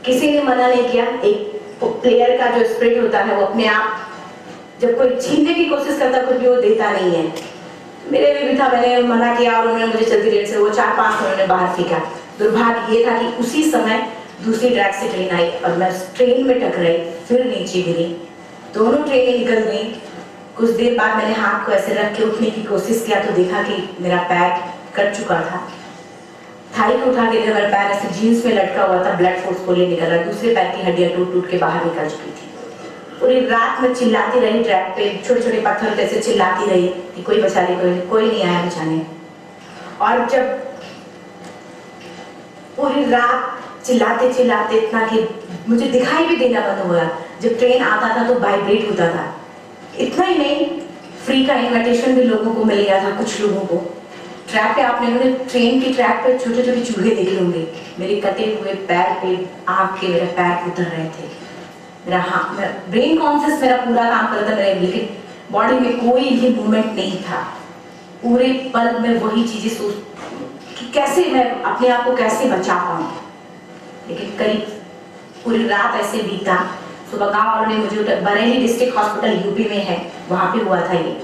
किसी ने मना नहीं किया. एक प्लेयर का जो स्पिरिट होता है वो अपने आप जब कोई छीनने की कोशिश करता कुछ भी वो देता नहीं है. मेरे में भी था, मैंने मना किया और उन्होंने मुझे चलती ट्रेन से वो 4-5 उन्होंने बाहर फेंका. दुर्भाग्य ये था कि उसी समय दूसरी ट्रैक से ट्रेन आई और मैं ट्रेन में टकराई, फिर नीचे गिरी. दोनों ट्रेनें निकल गई. कुछ देर बाद मैंने हाथ को ऐसे रख के उठने की कोशिश किया तो देखा कि मेरा पैर कट चुका था. थाई को उठा के मेरा पैर ऐसे जीन्स में लटका हुआ था. ब्लड फोर्स खोले निकल रहा. दूसरे पैर की हड्डियां टूट के बाहर निकल चुकी थी. पूरी रात में चिल्लाती रही ट्रैक पे, छोटे छोटे पत्थर जैसे चिल्लाती रही कि कोई बचा ले, कोई नहीं आया बचाने. और जब पूरी रात चिल्लाते चिल्लाते इतना कि मुझे दिखाई भी देना बंद हुआ. जब ट्रेन आता था तो वाइब्रेट होता था. इतना ही नहीं, फ्री का इनविटेशन भी लोगों को मिल गया था. कुछ लोगों को ट्रैक पे, आपने ट्रेन की ट्रैक पे छोटे छोटे चूहे देखे होंगे. मेरे कटे हुए पैर पे आग के मेरे पैर उतर रहे थे. मेरा ब्रेन कॉन्शियस मेरा पूरा काम करता रहे, लेकिन बॉडी में कोई भी मूवमेंट नहीं था. पूरे पल में वही चीजें सोच कि कैसे मैं अपने आप को कैसे बचा पाऊं. लेकिन करीब पूरी रात ऐसे बीता. सुबह गांव वालों ने मुझे बरेली डिस्ट्रिक्ट हॉस्पिटल यूपी में है, वहां पे हुआ था ये.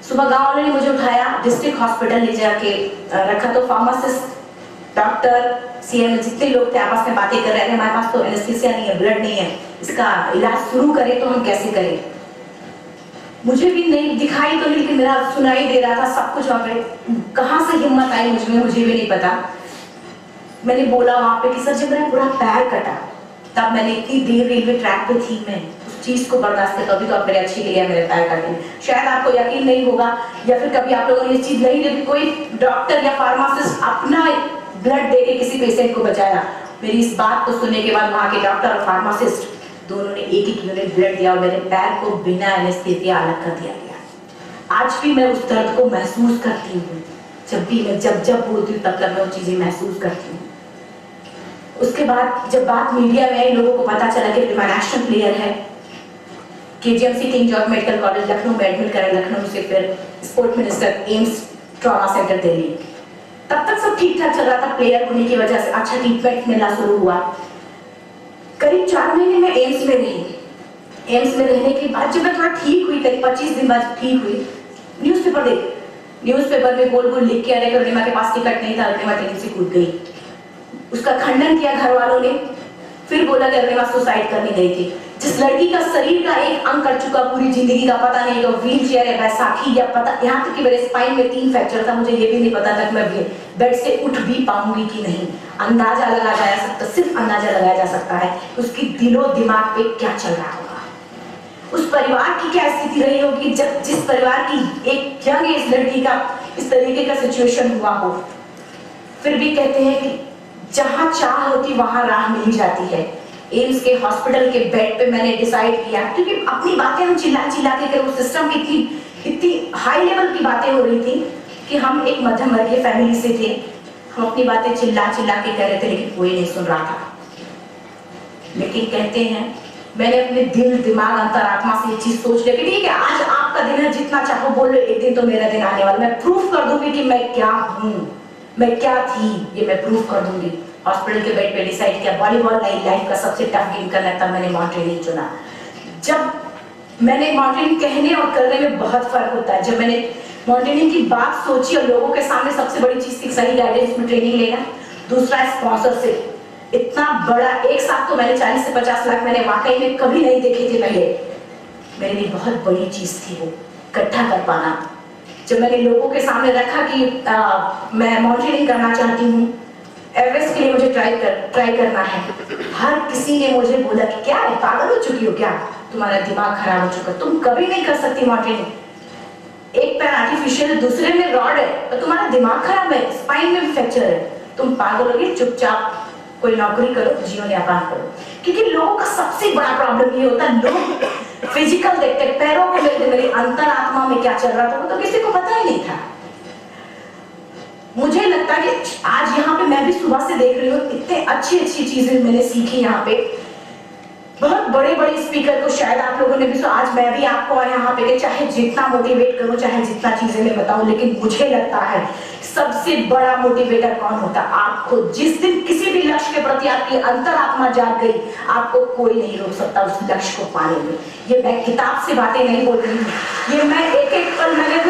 सुबह गांव वालों ने मुझे उठाया, डिस्ट्रिक्ट हॉस्पिटल ले जाके रखा. तो फार्मासिस्ट, डॉक्टर, सीएम जितने लोग थे आपस में बातें कर रहे थे. हमारे पास तो एनेस्थीसिया नहीं है, ब्लड नहीं है, इसका इलाज शुरू करें तो हम कैसे करें. मुझे भी नहीं दिखाई तो नहीं, लेकिन मेरा सुनाई दे रहा था सब कुछ. वहां पे कहाँ से हिम्मत आई मुझे भी नहीं पता. मैंने बोला वहां पे कि सर जब मेरा पूरा पैर कटा, तब मैंने इतनी देर रेलवे ट्रैक पे थी, मैं उस चीज को बर्दाश्त कर. कभी तो आप मेरे अच्छे के लिए मेरे पैर काटे. शायद आपको यकीन नहीं होगा या फिर कभी आप लोगों ने ये चीज नहीं देखी, कोई डॉक्टर या फार्मासिस्ट अपना ब्लड दे के किसी पेशेंट को बचाया. मेरी इस बात को सुनने के बाद वहां के डॉक्टर और फार्मासिस्ट दोनों ने एक यूनिट ब्लड दिया और मेरे पैर को बिना एनेस्थीसिया अलग कर दिया गया. आज भी मैं उस दर्द को महसूस करती हूँ. जब भी मैं जब बोलती हूँ तब मैं वो चीजें महसूस करती हूँ. उसके बाद जब बात मीडिया में आई, लोगों को पता चला कि प्रिमा नेशनल प्लेयर है, KGMC king George medical college Lucknow में एडमिट करा, लखनऊ से फिर sports minister AIIMS trauma centre Delhi. तब तक सब ठीक ठाक चल रहा था, प्लेयर होने की वजह से अच्छा ट्रीटमेंट मिलना शुरू हुआ। करीब 4 महीने में एम्स में रही। एम्स में रहने के बाद जब मैं थोड़ा ठीक हुई, करीब 25 दिन बाद ठीक हुई, न्यूज़पेपर में गोल गोल लिख के अरे अरुणिमा के पास टिकट नहीं था, अरुणिमा ट्रेन से कूद गई। उसका खंडन किया घर वालों ने, फिर बोला कि अरुणिमा सुसाइड करने गई थी। जिस लड़की का शरीर का एक अंग कट चुका, पूरी जिंदगी का पता नहीं, व्हील चेयर है, बैसाखी या पता, यहाँ तक कि मेरे स्पाइन में 3 फ्रैक्चर था, मुझे ये भी नहीं पता था कि मैं बेड से उठ भी पाऊंगी कि नहीं। अंदाजा लगाया जा सकता, सिर्फ अंदाजा लगाया जा सकता है उसकी दिलो दिमाग पे क्या चल रहा होगा, उस परिवार की क्या स्थिति रही होगी जब जिस परिवार की एक यंग एज लड़की का इस तरीके का सिचुएशन हुआ हो। फिर भी कहते हैं कि जहां चाह होती वहां राह मिल जाती है। एम्स के हॉस्पिटल के बेड पे मैंने डिसाइड किया, क्योंकि अपनी बातें हम चिल्ला चिल्ला के उस सिस्टम की इतनी हाई लेवल की बातें हो रही थी कि हम एक मध्यम वर्गीय फैमिली से थे, हम अपनी बातें चिल्ला चिल्ला के कह रहे थे, लेकिन कोई नहीं सुन रहा था। लेकिन कहते हैं मैंने अपने दिल दिमाग अंतरात्मा से ये चीज सोच ली कि ठीक है, आज आपका दिन है, जितना चाहो बोल लो, एक दिन तो मेरा दिन आने वाला, मैं प्रूफ कर दूंगी कि मैं क्या हूँ, मैं क्या थी, ये मैं प्रूफ कर दूंगी। हॉस्पिटल के बेड पे डिसाइड किया वॉलीबॉल लाइफ का सबसे टफ गेम करना, तब मैंने माउंटेनियरिंग चुना। जब मैंने माउंटेनियरिंग कहने और करने में बहुत फर्क होता है। जब मैंने माउंटेनियरिंग की बात सोची और लोगों के सामने सबसे बड़ी चीज थी सही गाइडेंस में ट्रेनिंग लेना, दूसरा स्पॉन्सरशिप। इतना बड़ा एक साथ तो मैंने 40 से 50 लाख मैंने वाकई में कभी नहीं देखे थे पहले। मेरे लिए बहुत बड़ी चीज थी वो इकट्ठा कर पाना। जब मैंने लोगों के सामने रखा कि मैं माउंटेनियरिंग करना चाहती हूँ, एवरेस्ट के लिए मुझे ट्राई करना है, हर किसी ने मुझे बोला कि क्या है, पागल हो चुकी हो क्या, तुम्हारा दिमाग खराब हो चुका, तुम कभी नहीं कर सकती माउंटेनियरिंग। एक पैर आर्टिफिशियल, दूसरे में रॉड है, तो तुम्हारा दिमाग खराब है, स्पाइन में फ्रैक्चर है, तुम पागल होगी, चुपचाप कोई नौकरी करो, जीवन यापन करो। क्योंकि लोगों का सबसे बड़ा प्रॉब्लम ये होता है, लोग फिजिकल देखते, पैरों को देखते, मेरी अंतरात्मा में क्या चल रहा था वो तो किसी को पता ही नहीं था। मुझे लगता है कि आज यहाँ पे मैं भी सुबह से देख रही हूँ, इतने अच्छी अच्छी चीजें मैंने सीखी यहाँ पे। बहुत बड़े बड़े स्पीकर को शायद आप लोगों ने भी आज मैं भी आपको यहाँ पे चाहे जितना मोटिवेट करूँ, चाहे जितना चीजें मैं बताऊं, लेकिन मुझे लगता है सबसे बड़ा मोटिवेटर कौन होता है? आपको। जिस दिन किसी भी लक्ष्य के प्रति आपकी अंतरात्मा जाग गई, आपको कोई नहीं रोक सकता उस लक्ष्य को पाने में। ये मैं किताब से बातें नहीं बोल रही हूँ, ये मैं एक एक पल मैंने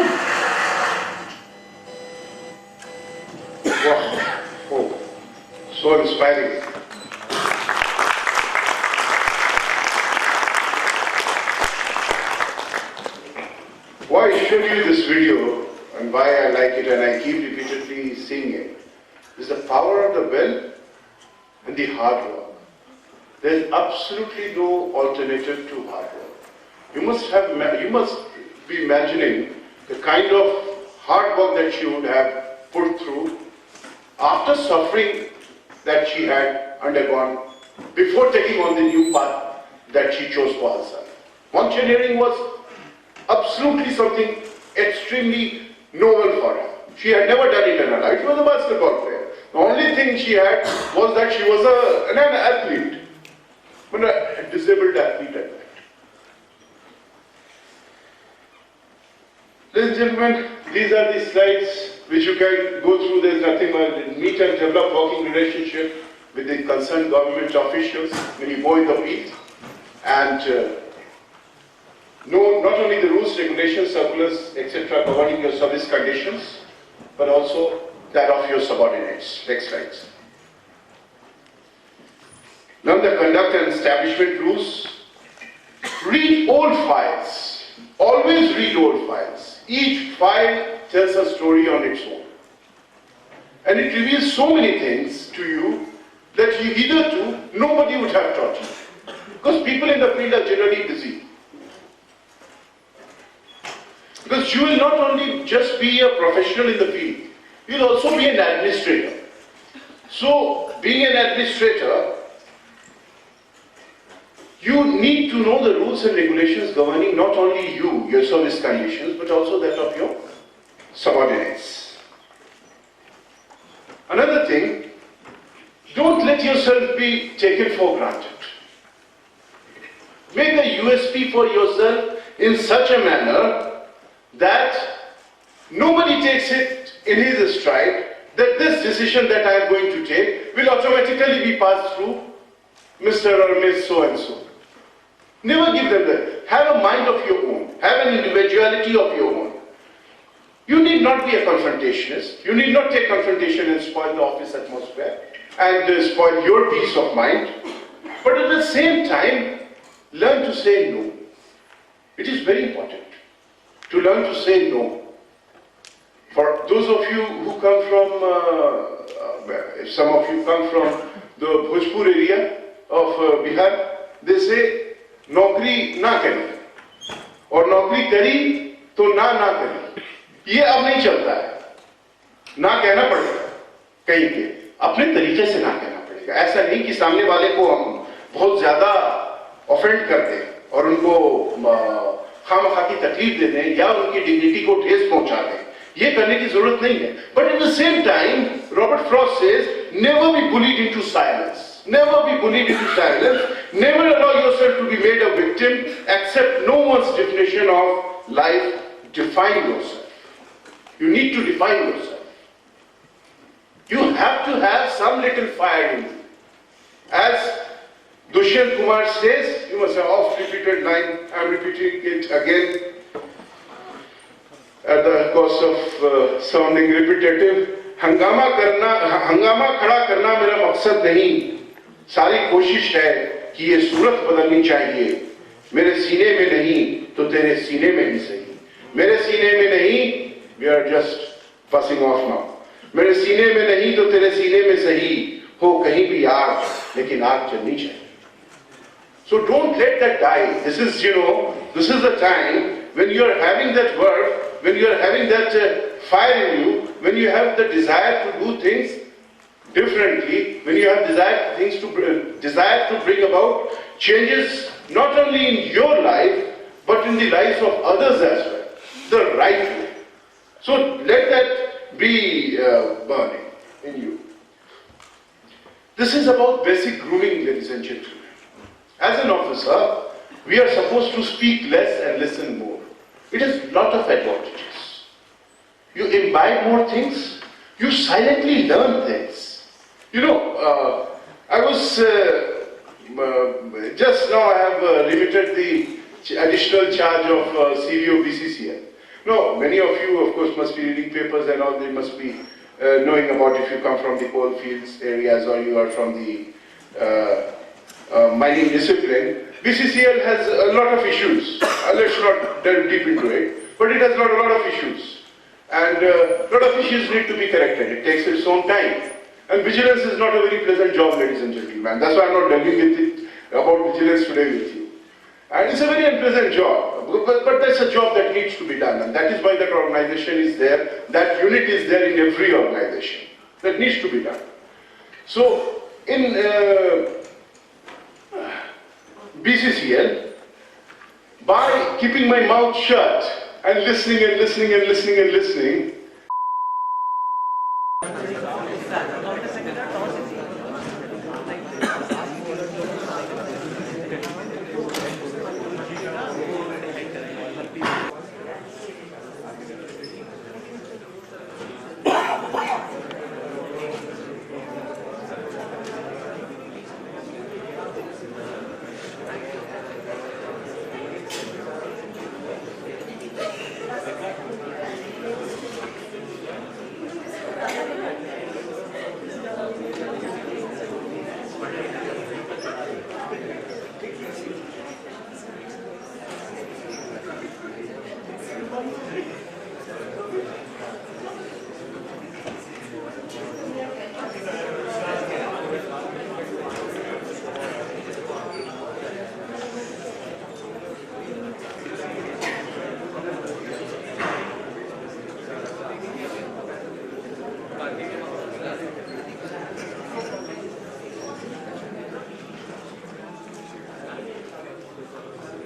Oh, so inspiring. Why I showed you this video and why I like it and I keep repeatedly seeing it is the power of the will and the hard work. There is absolutely no alternative to hard work. You must be imagining the kind of hard work that she would have put through after suffering that she had undergone before taking on the new path that she chose for herself. Mountaineering was absolutely something extremely novel for her. She had never done it in her life. She was a basketball player. The only thing she had was that she was an athlete, but a disabled athlete at that. Ladies and gentlemen, these are the slides which you can go through. There is nothing but meet and develop working relationship with the concerned government officials when you go in the field, and know not only the rules, regulations, circulars, etc. governing your service conditions, but also that of your subordinates. Next slides. Learn the conduct and establishment rules. Read old files. Always read old files. Each file tells a story on its own. And it reveals so many things to you that you hitherto nobody would have taught you. Because people in the field are generally busy. Because you will not only just be a professional in the field, you will also be an administrator. So, being an administrator, you need to know the rules and regulations governing not only you, your service conditions, but also that of your subordinates. Another thing, don't let let yourself be taken for granted. Make a USP for yourself in such a manner that nobody takes it in his stride, that this decision that I am going to take will automatically be passed through Mr. or Miss so-and-so. Never give them that. Have a mind of your own. Have an individuality of your own. You need not be a confrontationist. You need not take confrontation and spoil the office atmosphere and spoil your peace of mind. But at the same time, learn to say no. It is very important to learn to say no. For those of you who come from, some of you come from the Bhojpur area of Bihar, they say, नौकरी ना करें और नौकरी करी तो ना करें. ये अब नहीं चलता है. ना कहना पड़ेगा कहीं पे, अपने तरीके से ना कहना पड़ेगा. ऐसा नहीं कि सामने वाले को हम बहुत ज्यादा ऑफेंड कर दें और उनको खामखा की तकलीफ दे दें या उनकी डिग्निटी को ठेस पहुंचा दें. ये करने की जरूरत नहीं है. But at the same time Robert Frost says, never be bullied into silence. Never be bullied into silence. Never allow yourself to be made a victim. Accept no one's definition of life. Define yourself. You need to define yourself. You have to have some little fire in you. As Dushyant Kumar says, you must have oft-repeated line, I am repeating it again at the cost of sounding repetitive. हंगामा खड़ा करना मेरा मकसद नहीं. सारी कोशिश है कि ये सूरत बदलनी चाहिए. मेरे सीने में नहीं तो तेरे सीने में ही सही. मेरे सीने में नहीं, we are just passing off now. मेरे सीने में नहीं तो तेरे सीने में सही. हो कहीं भी आग, लेकिन आग जलनी चाहिए. So don't let that die. This is, this is the time when you are having that work, when you are having that fire in you, when you have the desire to do things differently, when you have desire to bring about changes not only in your life but in the lives of others as well, the right way. So let that be burning in you. This is about basic grooming, ladies and gentlemen. As an officer, we are supposed to speak less and listen more. It has a lot of advantages. You imbibe more things, you silently learn things. I was just now I have remitted the additional charge of CVO BCCL. No, many of you, of course, must be reading papers and all. They must be knowing about if you come from the coal fields areas or you are from the mining discipline. BCCL has a lot of issues. Let's not delve deep into it, but it has got a lot of issues, and a lot of issues need to be corrected. It takes its own time. And vigilance is not a very pleasant job, ladies and gentlemen. That's why I'm not delving with it about vigilance today with you. And it's a very unpleasant job, but that's a job that needs to be done. And that is why that organization is there, that unit is there in every organization. That needs to be done. So, in BCCL, by keeping my mouth shut and listening and listening and listening and listening,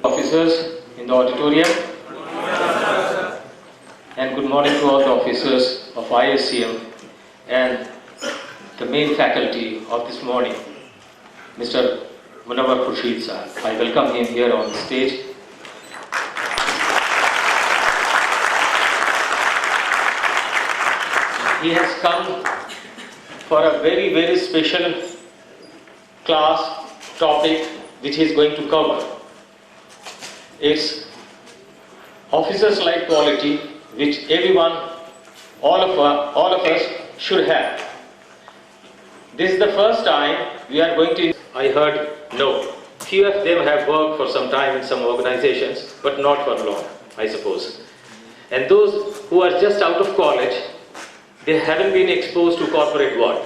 Officers in the auditorium, and good morning to all the officers of ISCM and the main faculty of this morning. Mr. Munawar sir. I welcome him here on the stage. He has come for a very, very special class topic which he is going to cover. It's officers-like quality which everyone, all of us should have. This is the first time we are going to. I heard no. Few of them have worked for some time in some organizations, but not for long, I suppose. And those who are just out of college, they haven't been exposed to corporate world.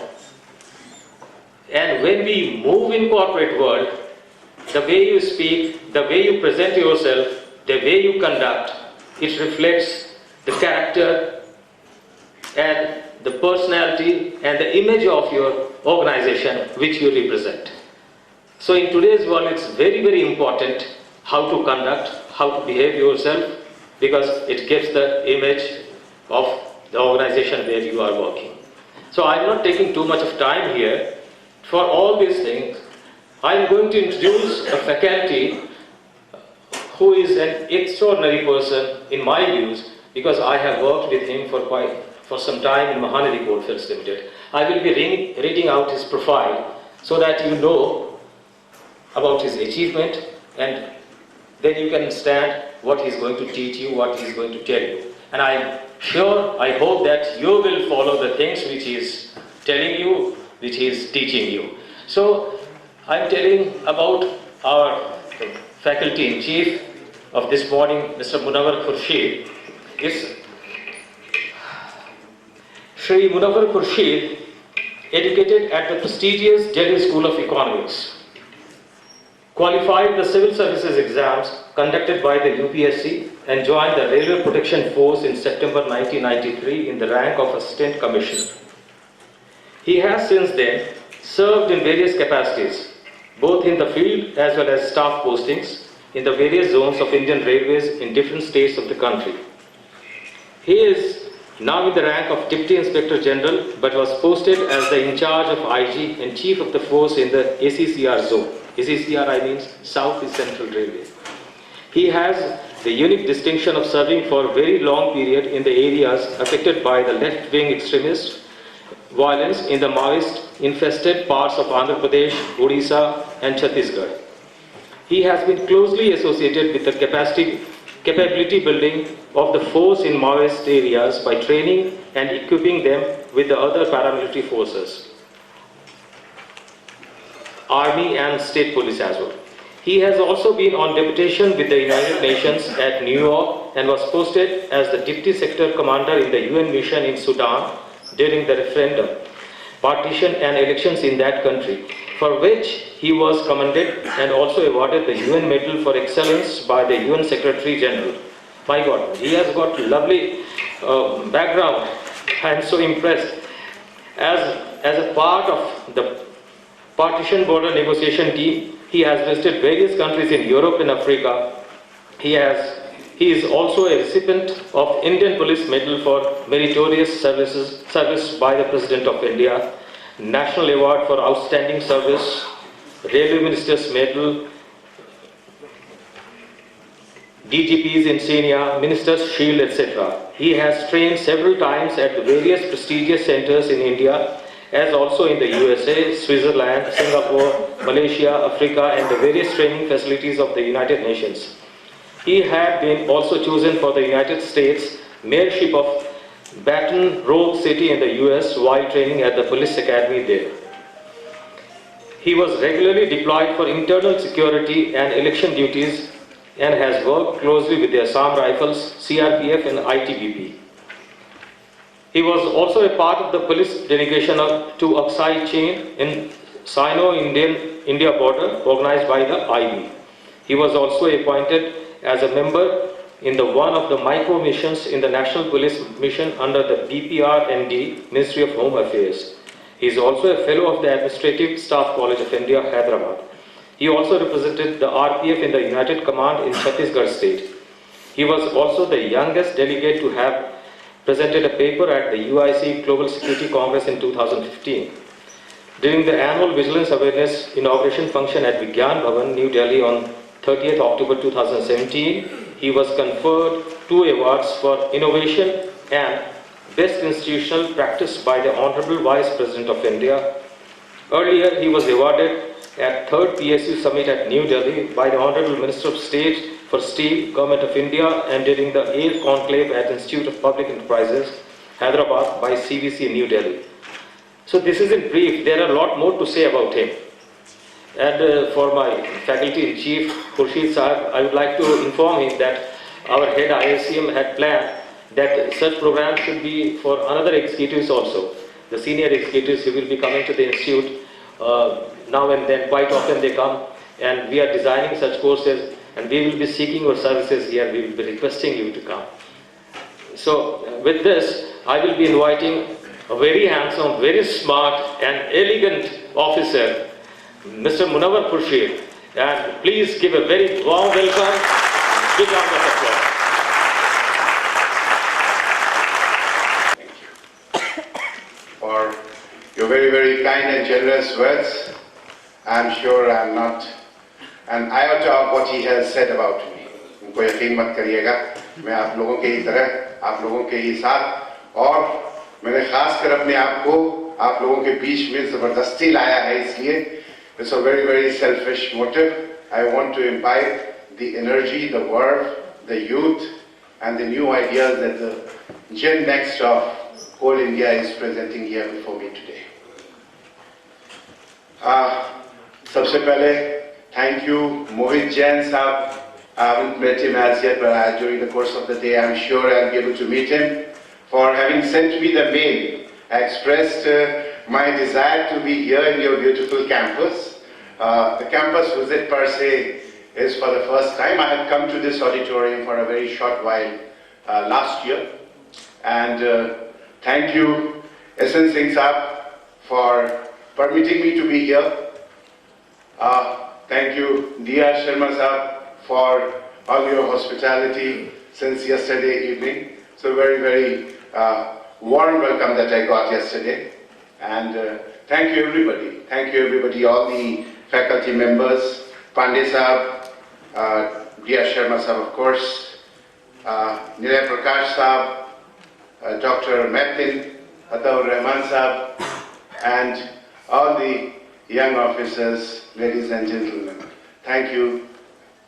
And when we move in corporate world, the way you speak, the way you present yourself, the way you conduct, it reflects the character and the personality and the image of your organization which you represent. So in today's world, it's very, very important how to conduct, how to behave yourself, because it gives the image of the organization where you are working. So I'm not taking too much of time here. For all these things, I'm going to introduce a faculty who is an extraordinary person in my views, because I have worked with him for some time in Mahanadi Coalfields Limited. I will be reading out his profile so that you know about his achievement, and then you can understand what he is going to teach you, what he is going to tell you. And I hope that you will follow the things which he is telling you, which he is teaching you. So I'm telling about our faculty in chief of this morning, Mr. Munawar Khurshid. Shri Munawar Khurshid, educated at the prestigious Delhi School of Economics, qualified the civil services exams conducted by the UPSC and joined the Railway Protection Force in September 1993 in the rank of Assistant Commissioner. He has since then served in various capacities, both in the field as well as staff postings in the various zones of Indian Railways in different states of the country. He is now in the rank of Deputy Inspector General, but was posted as the in charge of IG and Chief of the Force in the ACCR zone. ACCR means South East Central Railway. He has the unique distinction of serving for a very long period in the areas affected by the left-wing extremist violence in the Maoist-infested parts of Andhra Pradesh, Odisha and Chhattisgarh. He has been closely associated with the capability building of the force in Maoist areas by training and equipping them with the other paramilitary forces, Army and State Police as well. He has also been on deputation with the United Nations at New York and was posted as the Deputy Sector Commander in the UN mission in Sudan during the referendum, partition and elections in that country, for which he was commended and also awarded the UN Medal for Excellence by the UN Secretary General. My God, he has got lovely background. I am so impressed. As a part of the partition border negotiation team, he has visited various countries in Europe and Africa. He is also a recipient of Indian Police Medal for Meritorious Service by the President of India, National Award for Outstanding Service, Railway Minister's Medal, DGP's Insignia, Minister's Shield, etc. He has trained several times at the various prestigious centers in India, as also in the USA, Switzerland, Singapore, Malaysia, Africa, and the various training facilities of the United Nations. He had been also chosen for the United States mayorship of Baton Rouge City in the US while training at the police academy there. He was regularly deployed for internal security and election duties and has worked closely with the Assam Rifles, CRPF and ITBP. He was also a part of the police delegation to Aksai chain in Sino-India border organized by the IB. He was also appointed as a member in one of the micro missions in the National Police Mission under the BPR&D, Ministry of Home Affairs. He is also a fellow of the Administrative Staff College of India, Hyderabad. He also represented the RPF in the United Command in Chhattisgarh state. He was also the youngest delegate to have presented a paper at the UIC Global Security Congress in 2015. During the annual Vigilance Awareness Inauguration function at Vigyan Bhavan, New Delhi on 30th October 2017, he was conferred 2 awards for innovation and Best Institutional Practice by the Honorable Vice President of India. Earlier, he was awarded at 3rd PSU Summit at New Delhi by the Honorable Minister of State for Steel, Government of India, and during the 8th Conclave at Institute of Public Enterprises, Hyderabad by CVC in New Delhi. So this is in brief. There are a lot more to say about him. And for my faculty in chief, Khurshid Sahib, I would like to inform him that our head ISCM had planned that such programs should be for another executives also. The senior executives who will be coming to the institute now and then, quite often they come, and we are designing such courses, and we will be seeking your services here. We will be requesting you to come. So with this, I will be inviting a very handsome, very smart and elegant officer, Mr. Munawar Khurshid, and please give a very warm welcome. Big round of applause. For your very, very kind and generous words. I'm sure I'm not an iota of what he has said about me. उनको यकीन मत करिएगा, मैं आप लोगों के ही तरह, आप लोगों के ही साथ, और मैंने खासकर अपने आप को आप लोगों के बीच में ज़बरदस्ती लाया है, इसलिए it's a very, very selfish motive. I want to imbibe the energy, the verve, the youth, and the new ideas that the Gen Next of whole India is presenting here before me today. सबसे पहले thank you Mohit Jain साहब. I haven't met him as yet, but during the course of the day I'm sure I'll be able to meet him, for having sent me the mail. I expressed my desire to be here in your beautiful campus. The campus visit per se is for the first time. I had come to this auditorium for a very short while last year, and thank you SN Singh Saab for permitting me to be here. Thank you D.R. Sharma Saab for all your hospitality since yesterday evening. So very, very warm welcome that I got yesterday. And thank you everybody, all the faculty members, Pandey Saab, D.R. Sharma Saab of course, Nilay Prakash Saab, Dr. Metin, Ataur Rahman Saab, and all the young officers, ladies and gentlemen. Thank you.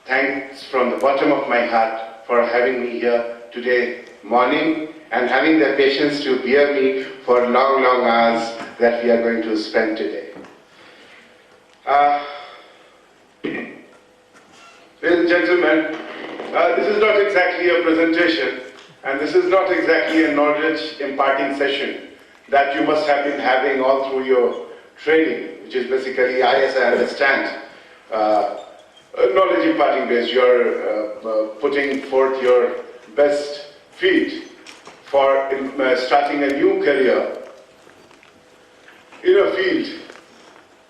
Thanks from the bottom of my heart for having me here today morning and having the patience to bear me for long, long hours that we are going to spend today. Ladies and gentlemen, this is not exactly a presentation, and this is not exactly a knowledge imparting session that you must have been having all through your training, which is basically, as I understand, knowledge imparting base. You're putting forth your best feet for starting a new career in a field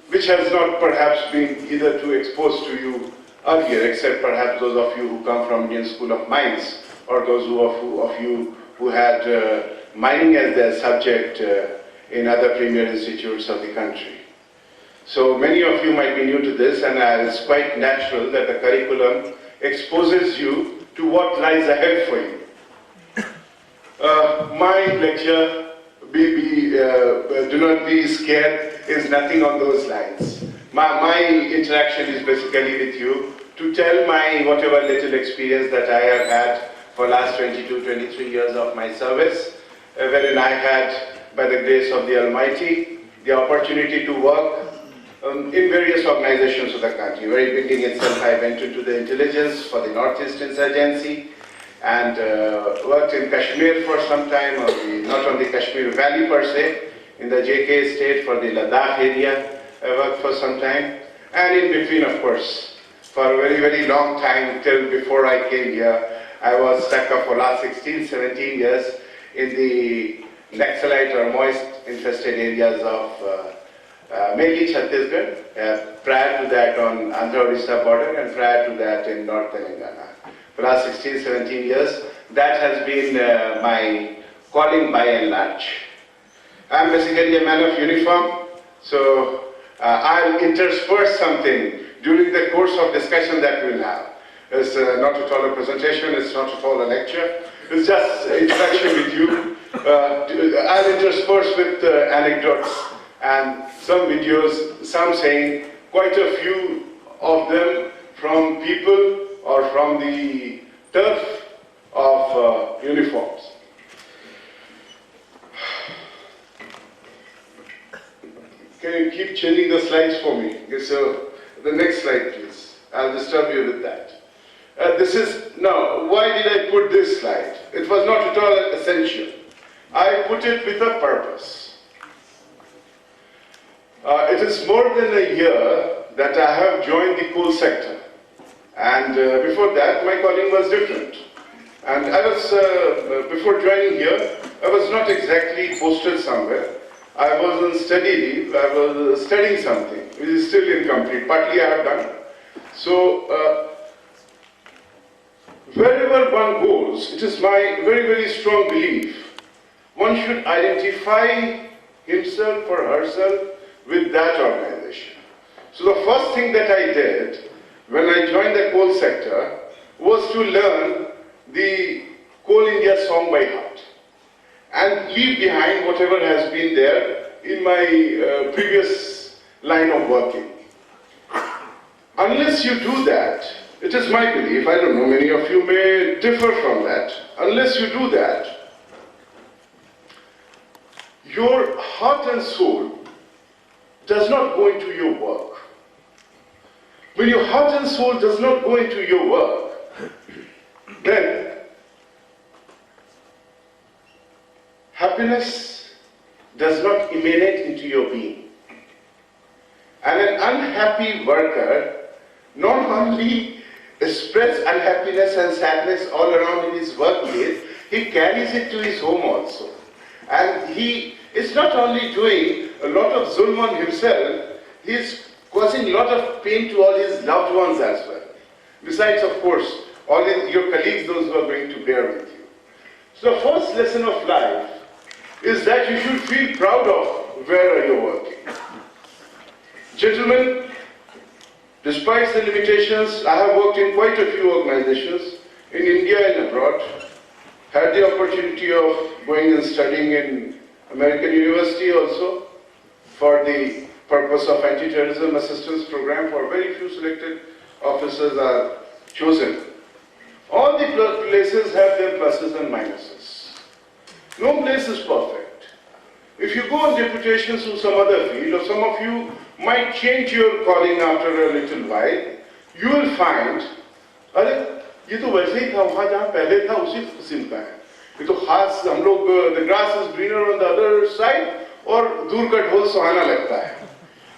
which has not perhaps been either too exposed to you earlier, except perhaps those of you who come from Indian School of Mines, or those of you who had mining as their subject in other premier institutes of the country. So many of you might be new to this, and it's quite natural that the curriculum exposes you to what lies ahead for you. My lecture, do not be scared, is nothing on those lines. My interaction is basically with you to tell my whatever little experience that I have had for last 22, 23 years of my service, wherein I had, by the grace of the Almighty, the opportunity to work in various organizations of the country. Very beginning itself, I went into the intelligence for the Northeast Insurgency and worked in Kashmir for some time, not on the Kashmir Valley per se, in the JK state for the Ladakh area. I worked for some time, and in between, of course, for a very, very long time till before I came here, I was stuck up for last 16, 17 years in the Naxalite or moist infested areas of mainly Chhattisgarh, prior to that on Andhra-Odisha border, and prior to that in North Telangana. For the last 16, 17 years, that has been my calling by and large. I'm basically a man of uniform, So I'll intersperse something during the course of discussion that we'll have. It's not at all a presentation, it's not at all a lecture, it's just interaction with you. I'll intersperse with anecdotes and some videos, some saying, quite a few of them from people or from the turf of uniforms. Can you keep changing the slides for me? Okay, so the next slide, please. I'll disturb you with that. Now, why did I put this slide? It was not at all essential. I put it with a purpose. It is more than a year that I have joined the coal sector. And before that, my calling was different. And I was, before joining here, I was not exactly posted somewhere. I was on study leave, I was studying something, which is still incomplete, partly I have done. So, wherever one goes, it is my very, very strong belief, one should identify himself or herself with that organization. So the first thing that I did when I joined the coal sector was to learn the Coal India song by heart and leave behind whatever has been there in my previous line of working. Unless you do that, it is my belief, I don't know, many of you may differ from that, unless you do that, your heart and soul does not go into your work. When your heart and soul does not go into your work, then happiness does not emanate into your being. And an unhappy worker not only expresses unhappiness and sadness all around in his workplace, he carries it to his home also. And he is not only doing a lot of zulm on himself, he is causing a lot of pain to all his loved ones as well. Besides, of course, all your colleagues, those who are going to bear with you. So the first lesson of life is that you should feel proud of where you're working. Gentlemen, despite the limitations, I have worked in quite a few organizations in India and abroad. Had the opportunity of going and studying in American University also for the purpose of anti-terrorism assistance program, for very few selected officers are chosen. All the places have their pluses and minuses. No place is perfect. If you go on deputations to some other field, or some of you might change your calling after a little while, you will find, अरे ये तो वैसे ही था वहाँ जहाँ पहले था उसी किस्म का है. ये तो खास हम लोग the grass is greener on the other side और दूर का ढोल सुहाना लगता है.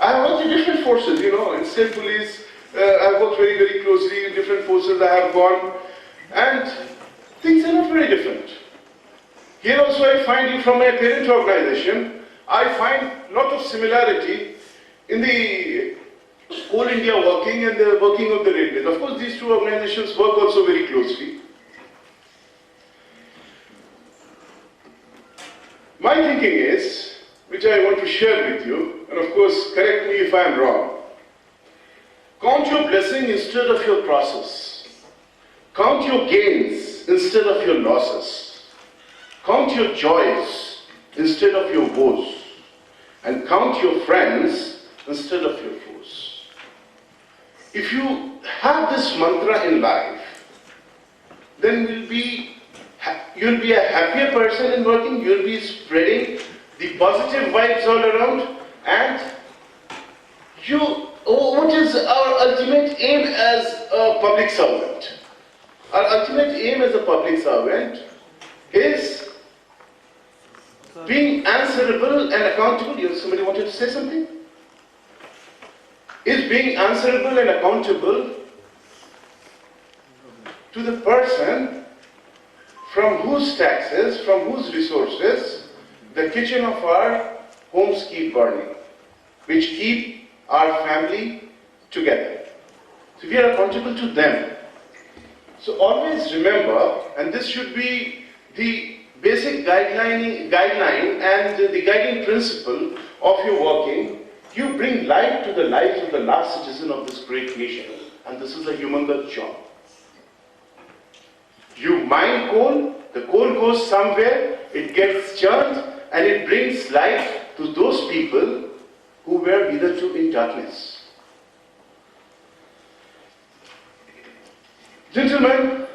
I have worked in different forces, you know, in state police. I have worked very, very closely in different forces. I have gone, and things are not very different. Here also I find you from my parent organization. I find a lot of similarity in the Coal India working and the working of the railways. Of course, these two organizations work also very closely. My thinking is, which I want to share with you, and of course, correct me if I am wrong. Count your blessing instead of your process. Count your gains instead of your losses. Count your joys instead of your woes. And count your friends instead of your foes. If you have this mantra in life, then you'll be a happier person in working, you'll be spreading the positive vibes all around, and what is our ultimate aim as a public servant? Our ultimate aim as a public servant is being answerable and accountable. Somebody wanted to say something? Is being answerable and accountable to the person from whose taxes, from whose resources, the kitchen of our homes keep burning, which keep our family together. So we are accountable to them. So always remember, and this should be the basic guideline and the guiding principle of your working, You bring light to the lives of the last citizen of this great nation, and this is a humongous job. You mine coal, the coal goes somewhere, it gets churned, and it brings light to those people who were hitherto in darkness. Gentlemen,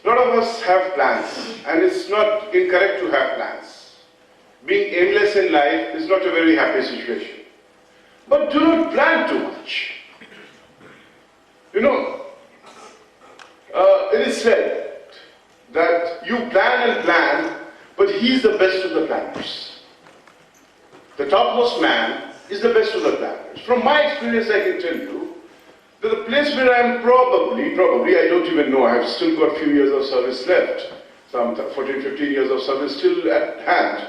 a lot of us have plans, and it's not incorrect to have plans. Being aimless in life is not a very happy situation. But do not plan too much. You know, it is said that you plan and plan, but he is the best of the planners. The topmost man is the best of the planners. From my experience, I can tell you that the place where I am probably, I don't even know, I have still got a few years of service left, some 14, 15 years of service still at hand.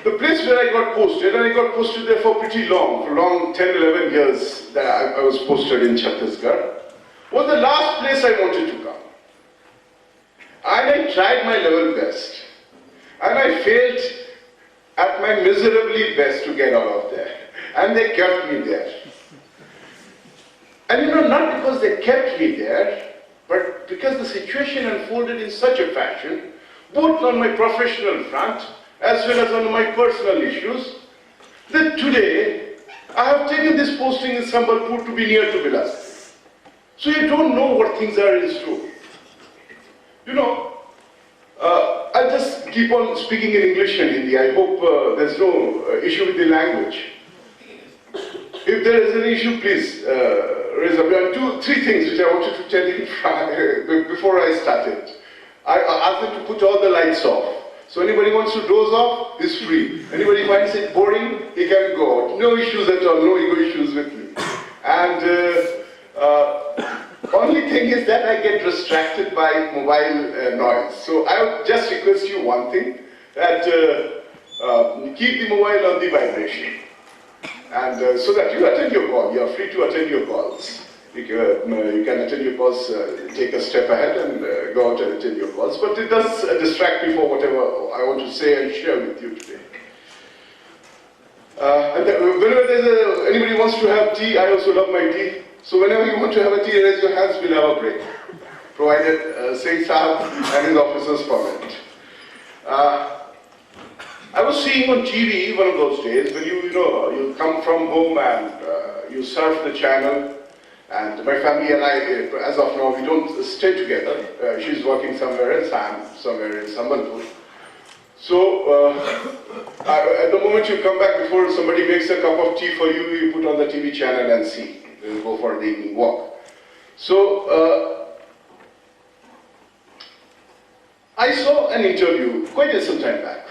The place where I got posted, and I got posted there for pretty long, for long 10, 11 years that I was posted in Chhattisgarh, was the last place I wanted to come. And I tried my level best. And I failed at my miserably best to get out of there. And they kept me there. And you know, not because they kept me there, but because the situation unfolded in such a fashion, both on my professional front, as well as on my personal issues, that today I have taken this posting in Sambalpur to be near to Bilaspur. So you don't know what things are in store. You know, I'll just keep on speaking in English and Hindi. I hope there's no issue with the language. If there is an issue, please raise up. There are three things which I wanted to tell you before I started. I asked them to put all the lights off. So anybody wants to doze off is free. Anybody finds it boring, he can go out. No issues at all, no ego issues with me. And only thing is that I get distracted by mobile noise. So I would just request you one thing, that keep the mobile on the vibration. And so that you attend your call, you are free to attend your calls. You can attend your calls, take a step ahead and go out and attend your calls. But it does distract me for whatever I want to say and share with you today. And whenever anybody wants to have tea, I also love my tea. So whenever you want to have a tea, raise your hands, we'll have a break. Provided Singh Saab and his officers permit. I was seeing on TV one of those days when you come from home and you surf the channel. And my family and I, as of now, we don't stay together. She's working somewhere else, I'm somewhere in Sambalpur. So, at the moment you come back, before somebody makes a cup of tea for you, you put on the TV channel and see. You go for the evening walk. So, I saw an interview, quite some time back.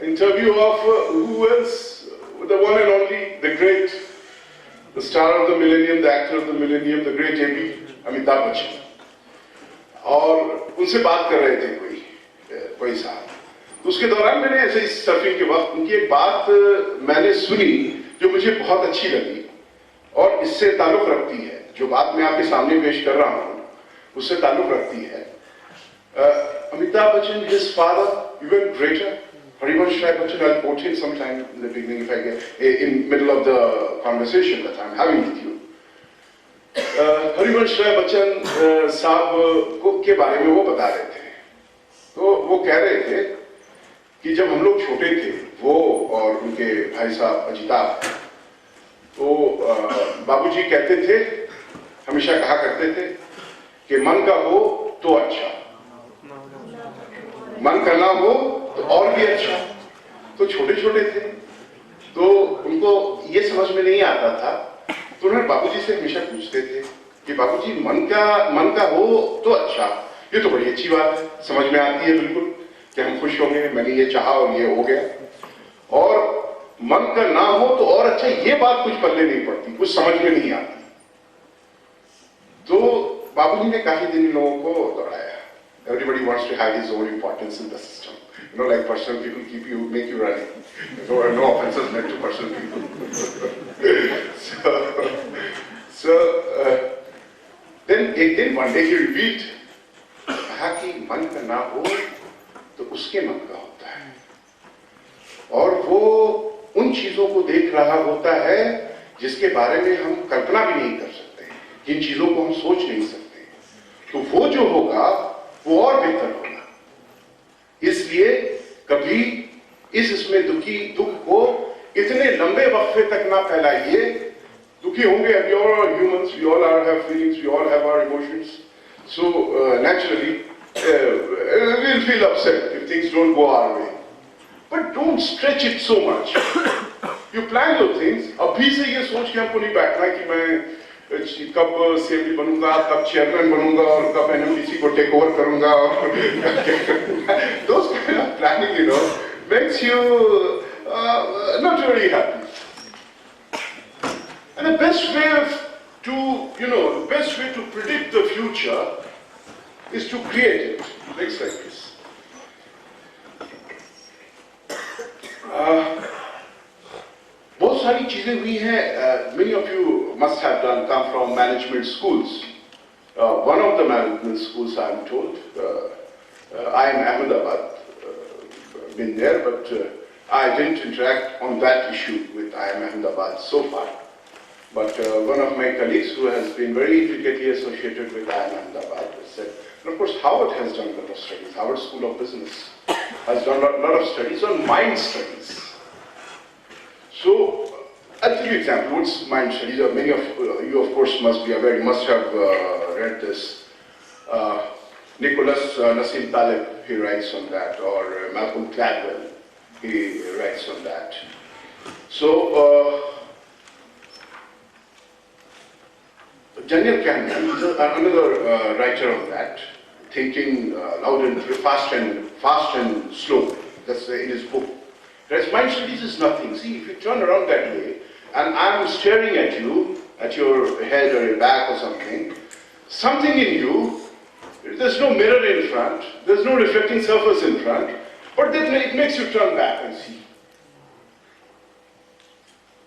Interview of who else? The one and only, the great, the star of the millennium, the actor of the millennium, the great AB, Amitabh Bachchan. और उनसे बात कर रहे थे कोई साहब. तो उसके दौरान मैंने ऐसे इस सर्फिंग के वक्त उनकी एक बात मैंने सुनी जो मुझे बहुत अच्छी लगी और इससे ताल्लुक रखती है. जो बात मैं आपके सामने पेश कर रहा हूँ उससे ताल्लुक रखती है. Amitabh Bachchan, his father, even greater. Harivansh Rai Bachchan, I'll quote him sometime in the beginning if I get in middle of the conversation that I'm having with you. Harivansh Rai Bachchan साहब के बारे में वो बता रहे थे. तो वो कह रहे थे कि जब हम लोग छोटे थे, वो और उनके भाई साहब अजिताभ, तो बाबूजी कहते थे, हमेशा कहा करते थे कि मन का हो तो अच्छा, मन का ना हो तो और भी अच्छा. तो छोटे छोटे थे तो उनको ये समझ में नहीं आता था, तो उन्होंने बाबूजी से हमेशा पूछते थे कि बाबूजी मन का हो तो अच्छा. ये तो बड़ी अच्छी बात है, समझ में आती है बिल्कुल कि हम खुश होंगे, मैंने ये चाहा और ये हो गया. और मन का ना हो तो और अच्छा, ये बात कुछ पल्ले नहीं पड़ती, कुछ समझ में नहीं आती. तो बाबूजी ने काफी दिन लोगों को दोहराया. Everybody wants to have his own importance in the system. You know, like personal people make you running. No offenses meant to personal people. Then एक दिन one day he repeat, कहा कि मन का ना हो तो उसके मन का होता है. और वो उन चीजों को देख रहा होता है जिसके बारे में हम कल्पना भी नहीं कर सकते, जिन चीजों को हम सोच नहीं सकते। तो वो जो होगा वो और बेहतर होगा। इसलिए कभी इसमें दुख को इतने लंबे वक्फे तक ना फैलाइए। दुखी होंगे, we all are humans, we all have feelings, we all have our emotions. So naturally we'll feel upset if things don't go our way. But don't stretch it so much. You plan your things. अभी से ये सोच के हमको नहीं बैठना कि मैं कब सीएमडी बनूंगा, कब चेयरमैन बनूंगा और कब एनएमडीसी को टेक ओवर करूंगा और those kind of planning, you know, makes you not very happy. And the best way the best way to predict the future is to create it. Next slide, please. बहुत सारी चीजें हुई हैं. Many of you must have come from management schools. One of the management schools, I am told, I am Ahmedabad, been there, but I didn't interact on that issue with IIM Ahmedabad so far. But one of my colleagues who has been very intricately associated with IIM Ahmedabad has said, and of course Howard has done a lot of studies. Howard School of Business has done a lot of studies on mind studies. So, I'll give you an example. What's mind studies? Many of you, of course, must be aware. You must have read this. Nicholas Nassim Taleb, he writes on that, or Malcolm Gladwell, he writes on that. So, Daniel Kahneman is another writer on that, thinking loud and fast and slow. That's in his book. Whereas mind studies is nothing. See, if you turn around that way, and I'm staring at you, at your head or your back or something in you, there's no mirror in front, there's no reflecting surface in front, but then it makes you turn back and see.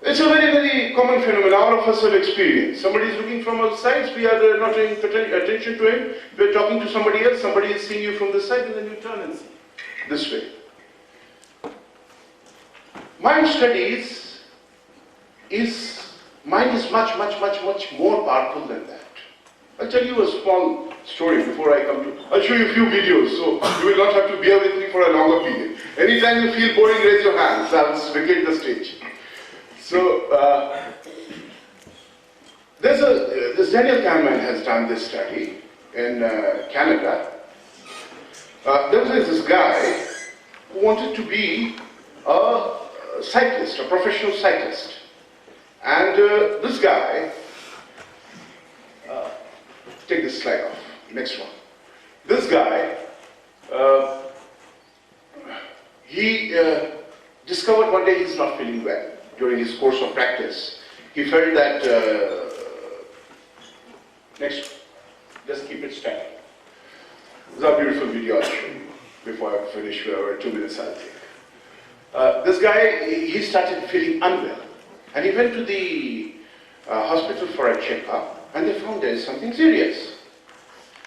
It's a very, very common phenomenon. All of us have experienced. Somebody is looking from outside, we are not paying attention to him, we're talking to somebody else, somebody is seeing you from the side, and then you turn and see. This way. Mind studies mind is much more powerful than that. I'll tell you a small story before I come to, I'll show you a few videos, so you will not have to bear with me for a longer period. Anytime you feel boring, raise your hands, I'll vacate the stage. So, this Daniel Kahneman has done this study in Canada. There was this guy who wanted to be a cyclist, a professional cyclist. And this guy, take this slide off, next one. This guy, he discovered one day he's not feeling well during his course of practice. He felt that, next, just keep it static. This is a beautiful video I'll show you before I finish, 2 minutes I'll take. This guy, he started feeling unwell, and he went to the hospital for a checkup, and they found there is something serious.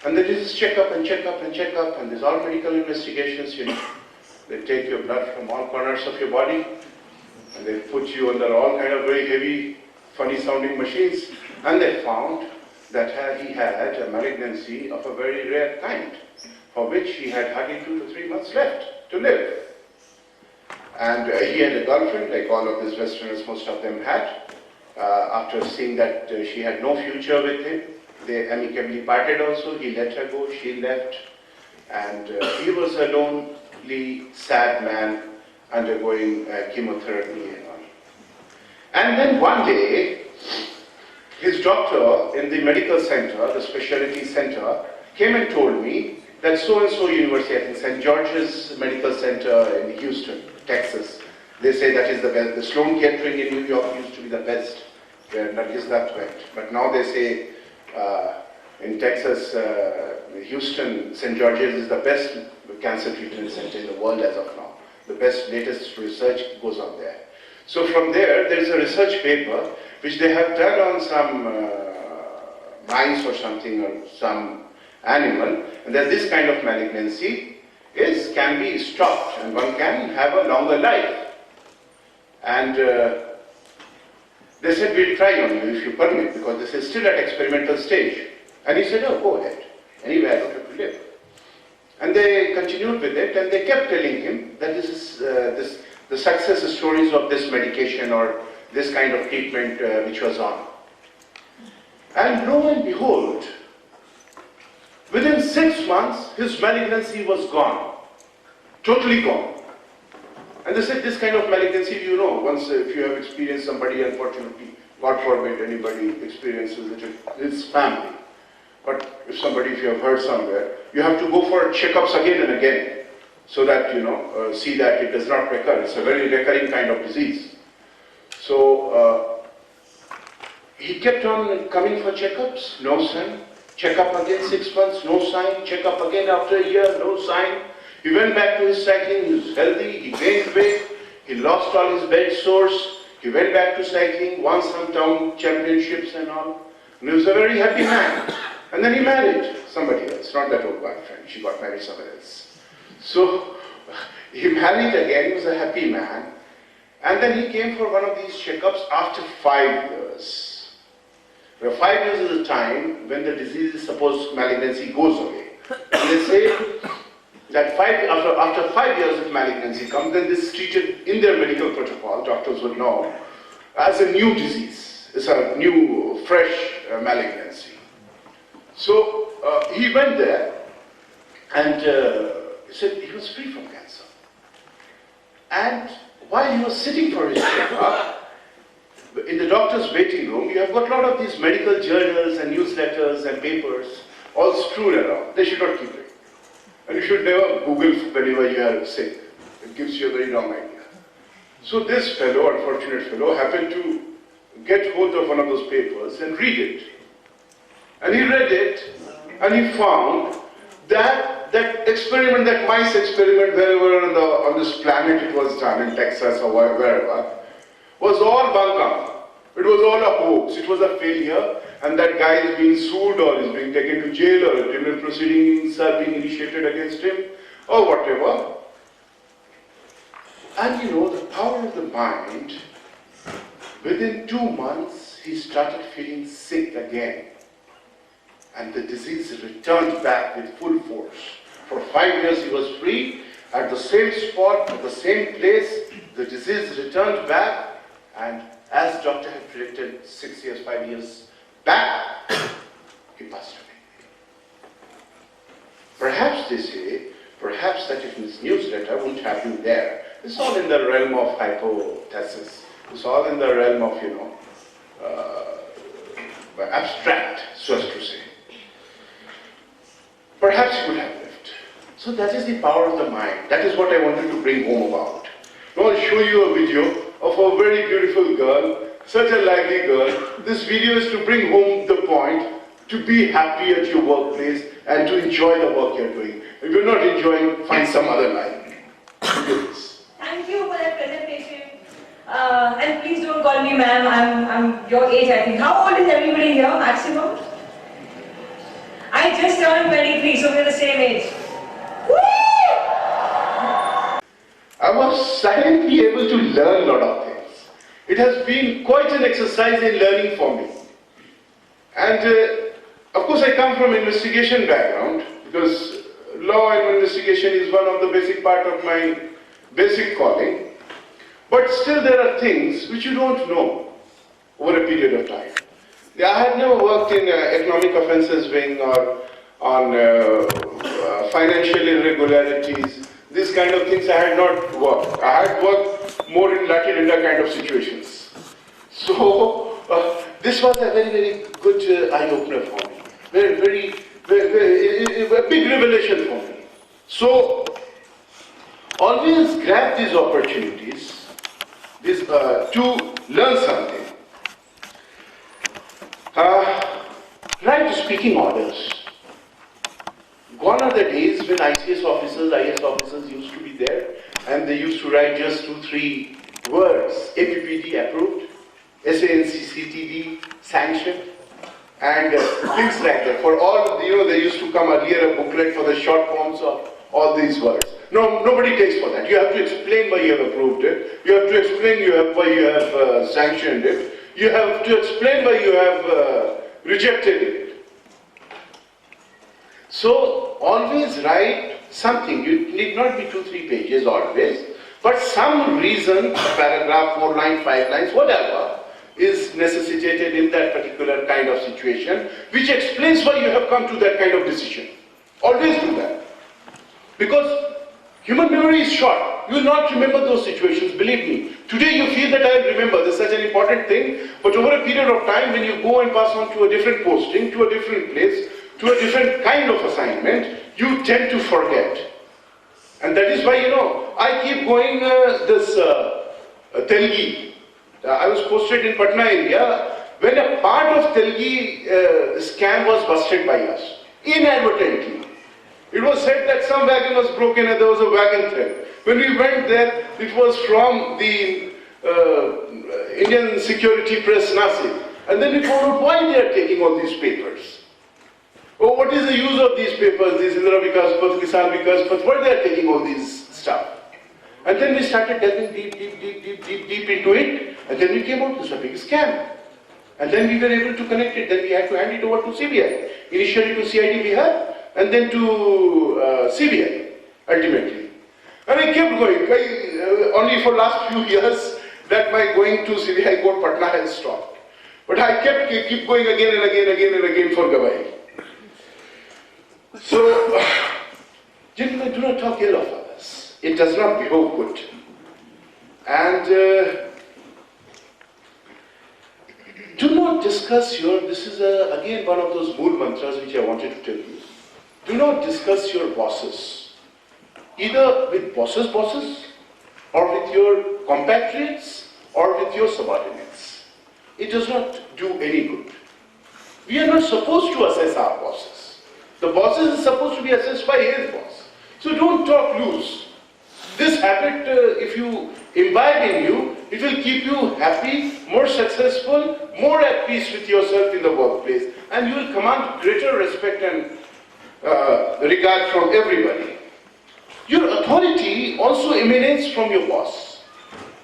And they did this checkup, and there's all medical investigations, you know. They take your blood from all corners of your body, and they put you under all kind of very heavy, funny sounding machines, and they found that he had a malignancy of a very rare kind, for which he had hardly 2 to 3 months left to live. And he had a girlfriend, like all of these Westerners, most of them had. After seeing that she had no future with him, they amicably parted also. He let her go, she left. And he was a lonely, sad man undergoing chemotherapy and all. And then one day, his doctor in the medical center, the specialty center, came and told me that so-and-so university, I think St. George's Medical Center in Houston, Texas, they say that is the best. The Sloan Kettering in New York used to be the best, where Nargis went. But now they say in Texas, Houston, St. George's is the best cancer treatment center in the world as of now. The best, latest research goes on there. So from there is a research paper which they have done on some mice or something, or some animal, and that this kind of malignancy can be stopped, and one can have a longer life. And they said, we'll try on you if you permit, because this is still at experimental stage. And he said, oh, go ahead. Anyway, I don't have to live. And they continued with it, and they kept telling him that this is the success stories of this medication or this kind of treatment which was on. And lo and behold, within 6 months, his malignancy was gone. Totally gone. And they said, this kind of malignancy, you know, once if you have experienced somebody, unfortunately, God forbid anybody experiences it in his family. But if you have heard somewhere, you have to go for checkups again and again, so that, see that it does not recur. It's a very recurring kind of disease. So, he kept on coming for checkups, no sign. Check up again 6 months, no sign. Check up again after a year, no sign. He went back to his cycling, he was healthy, he gained weight, he lost all his bed sores, he went back to cycling, won some town championships and all. And he was a very happy man. And then he married somebody else, not that old girlfriend, she got married somewhere else. So, he married again, he was a happy man. And then he came for one of these checkups after 5 years. Well, 5 years is the time when the disease is supposed malignancy goes away. And they say that after 5 years of malignancy comes, then this is treated in their medical protocol, doctors would know, as a new disease. It's a new, fresh malignancy. So he went there and he said he was free from cancer. And while he was sitting for his checkup, in the doctor's waiting room, you have got a lot of these medical journals and newsletters and papers all strewn around. They should not keep it. And you should never Google whenever you are sick. It gives you a very wrong idea. So this fellow, unfortunate fellow, happened to get hold of one of those papers and read it. And he read it, and he found that experiment, that mice experiment, wherever on this planet it was done, in Texas or wherever, was all bunkum. It was all a hoax. It was a failure, and that guy is being sued or is being taken to jail or criminal proceedings are being initiated against him or whatever. And the power of the mind, within 2 months, he started feeling sick again. And the disease returned back with full force. For 5 years he was free, at the same spot, at the same place, the disease returned back, and as doctor had predicted 6 years, 5 years back, he passed away. Perhaps they say, perhaps that if his newsletter wouldn't have been there. It's all in the realm of hypothesis. It's all in the realm of, abstract, so as to say. Perhaps he could have lived. So that is the power of the mind. That is what I wanted to bring home about. Now I'll show you a video of a very beautiful girl, such a lively girl. This video is to bring home the point to be happy at your workplace and to enjoy the work you're doing. If you're not enjoying, find some other line. Thank you for that presentation. And please don't call me ma'am, I'm your age I think. How old is everybody here, maximum? I just turned 23, so we're the same age. Woo! I was silently able to learn a lot of things. It has been quite an exercise in learning for me. And of course I come from investigation background, because law and investigation is one of the basic part of my basic calling. But still there are things which you don't know over a period of time. I had never worked in economic offences wing or on financial irregularities. These kind of things I had not worked. I had worked more in Latin kind of situations. So this was a very, very good eye-opener for me. Very, a big revelation for me. So always grab these opportunities to learn something. Write speaking orders. Gone are the days when ICS officers, IS officers used to be there and they used to write just 2-3 words. APPD approved, SANCCTD sanctioned, and things like that. For all, they used to come earlier a booklet for the short forms of all these words. No, nobody takes for that. You have to explain why you have approved it. You have to explain why you have sanctioned it. You have to explain why you have rejected it. So always write something. You need not be 2-3 pages always, but some reason, a paragraph, 4 lines, 5 lines, whatever, is necessitated in that particular kind of situation, which explains why you have come to that kind of decision. Always do that. Because human memory is short. You will not remember those situations, believe me. Today you feel that I will remember, this is such an important thing, but over a period of time when you go and pass on to a different posting, to a different place, to a different kind of assignment, you tend to forget. And that is why, I keep going Telgi. I was posted in Patna area when a part of Telgi scam was busted by us, inadvertently. It was said that some wagon was broken and there was a wagon thread. When we went there, it was from the Indian security press, Nasik. And then we found out why they are taking all these papers. Oh, what is the use of these papers, these Indra Vikas Path, Kisan Vikas Path, why they are taking all these stuff? And then we started delving deep into it, and then we came out, this was a big scam. And then we were able to connect it, then we had to hand it over to CBI. Initially to CID Bihar, and then to CBI, ultimately. And I kept going, only for last few years that my going to CBI court Patna has stopped. But I keep going again and again for Gawai. So, gentlemen, do not talk ill of others. It does not behove good. And do not discuss this is again one of those mool mantras which I wanted to tell you. Do not discuss your bosses, either with bosses' or with your compatriots, or with your subordinates. It does not do any good. We are not supposed to assess our bosses. The bosses are supposed to be assessed by his boss. So don't talk loose. This habit, if you imbibe in you, it will keep you happy, more successful, more at peace with yourself in the workplace, and you will command greater respect and regard from everybody. Your authority also emanates from your boss.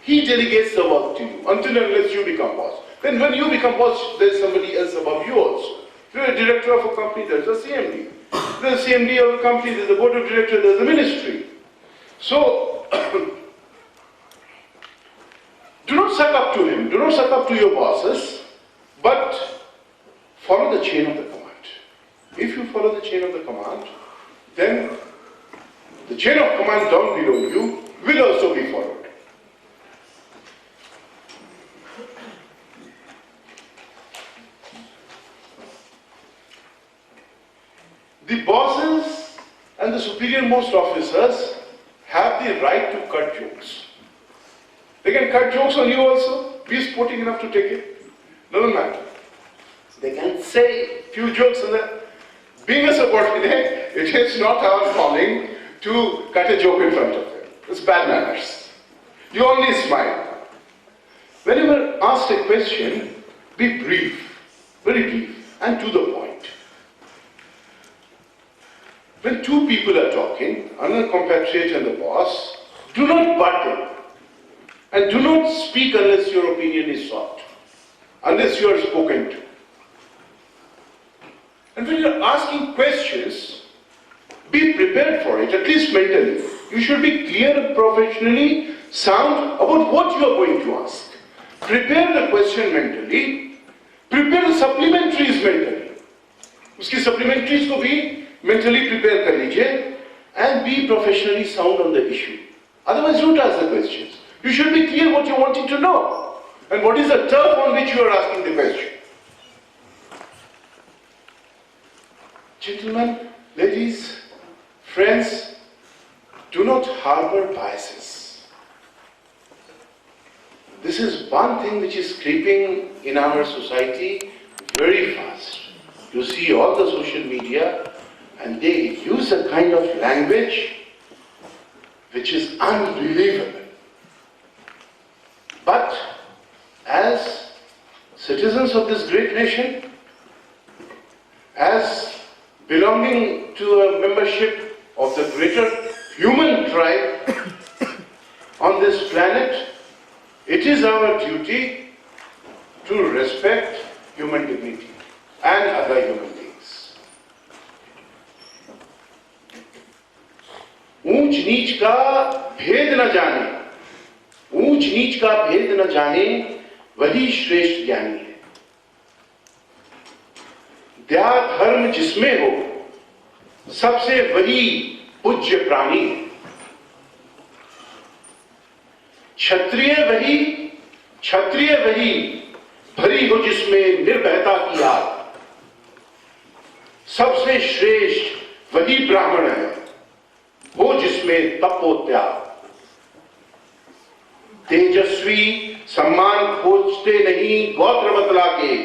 He delegates the work to you until and unless you become boss. Then when you become boss, there is somebody else above you also. If you're a director of a company, there's a CMD. There's a CMD of a company, there's a board of directors, there's a ministry. So, do not suck up to him, do not suck up to your bosses, but follow the chain of the command. If you follow the chain of the command, then the chain of command down below you will also be followed. The bosses and the superior most officers have the right to cut jokes. They can cut jokes on you also. Be sporting enough to take it. Doesn't matter. They can say few jokes and then, being a subordinate, it is not our calling to cut a joke in front of them. It's bad manners. You only smile. Whenever asked a question, be brief, very brief, and to the point. When two people are talking, another compatriot and the boss, do not butt in. And do not speak unless your opinion is sought, unless you are spoken to. And when you are asking questions, be prepared for it, at least mentally. You should be clear and professionally sound about what you are going to ask. Prepare the question mentally, prepare the supplementaries mentally. Uski supplementaries ko bhi mentally prepare kar lijiye and be professionally sound on the issue. Otherwise, don't ask the questions. You should be clear what you're wanting to know and what is the turf on which you are asking the question. Gentlemen, ladies, friends, do not harbor biases. This is one thing which is creeping in our society very fast. You see all the social media and they use a kind of language which is unbelievable. But as citizens of this great nation, as belonging to a membership of the greater human tribe on this planet, it is our duty to respect human dignity and other human beings. ऊंच नीच का भेद न जाने, ऊंच नीच का भेद न जाने, वही श्रेष्ठ ज्ञानी है। दया धर्म जिसमें हो, सबसे वही पूज्य प्राणी है। क्षत्रिय वही भरी हो जिसमें निर्भयता की आग। सबसे श्रेष्ठ वही ब्राह्मण है, हो जिसमें तपोत्याग। तेजस्वी सम्मान खोजते नहीं गोत्र बतला के,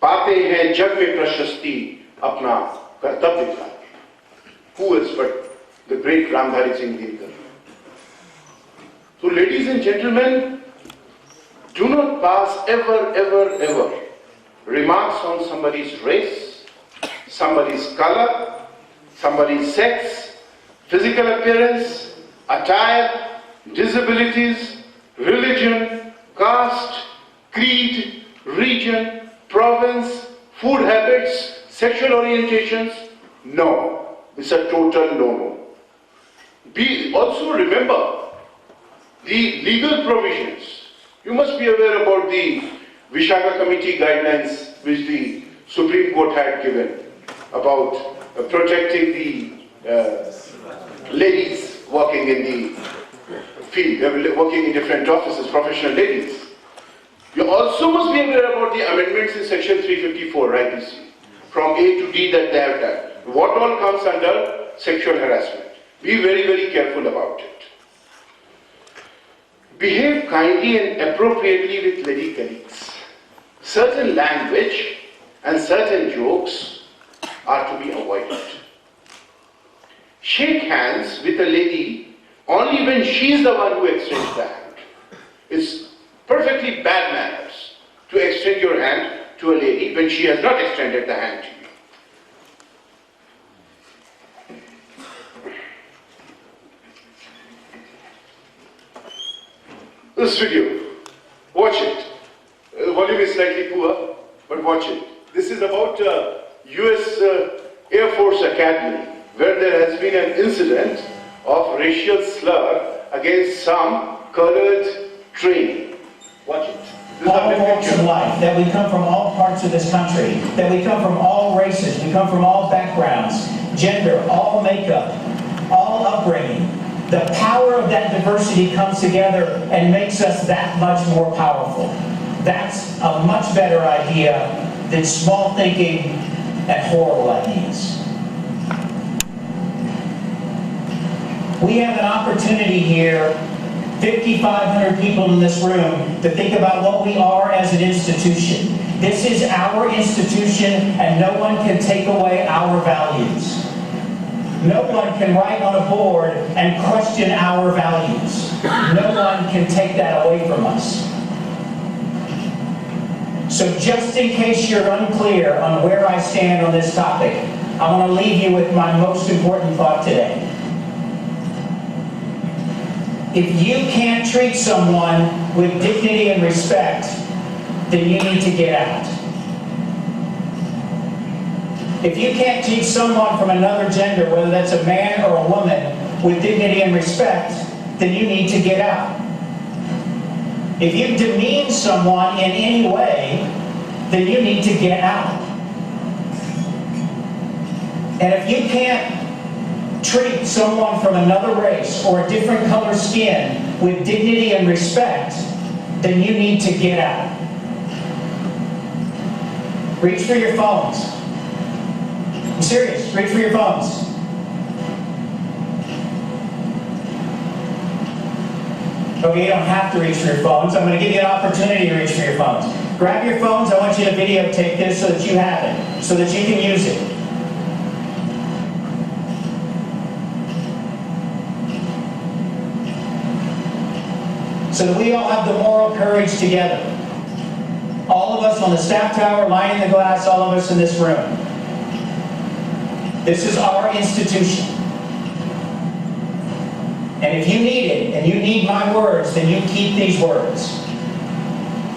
पाते हैं जग में प्रशस्ति अपना कर्तव्य दिखा के। Who else but the great Ramdhari Singh Dinkar? So ladies and gentlemen, do not pass ever remarks on somebody's race, somebody's color, somebody's sex, physical appearance, attire, disabilities, religion, caste, creed, region, province, food habits, sexual orientations. No, it's a total no-no. Also remember the legal provisions. You must be aware about the Vishaka Committee guidelines which the Supreme Court had given about protecting the ladies working in the field, working in different offices, professional ladies. You also must be aware about the amendments in section 354, right, you see, from A to D that they have done. What all comes under sexual harassment. Be very careful about it. Behave kindly and appropriately with lady colleagues. Certain language and certain jokes are to be avoided. Shake hands with a lady only when she is the one who extends the hand. It's perfectly bad manners to extend your hand to a lady when she has not extended the hand to you. This video, watch it. Volume is slightly poor, but watch it. This is about US Air Force Academy, where there has been an incident of racial slur against some colored training. Watch it. All walks of life, that we come from all parts of this country, that we come from all races, we come from all backgrounds, gender, all makeup, all upbringing. The power of that diversity comes together and makes us that much more powerful. That's a much better idea than small thinking and horrible ideas. We have an opportunity here, 5,500 people in this room, to think about what we are as an institution. This is our institution, and no one can take away our values. No one can write on a board and question our values. No one can take that away from us. So just in case you're unclear on where I stand on this topic, I want to leave you with my most important thought today. If you can't treat someone with dignity and respect, then you need to get out. If you can't treat someone from another gender, whether that's a man or a woman, with dignity and respect, then you need to get out. If you demean someone in any way, then you need to get out. And if you can't treat someone from another race or a different color skin with dignity and respect, then you need to get out. Reach for your phones. I'm serious, reach for your phones. Okay, you don't have to reach for your phones. I'm going to give you an opportunity to reach for your phones. Grab your phones, I want you to videotape this so that you have it, so that you can use it. So that we all have the moral courage together. All of us on the staff tower, lining the glass, all of us in this room. This is our institution. And if you need it, and you need my words, then you keep these words.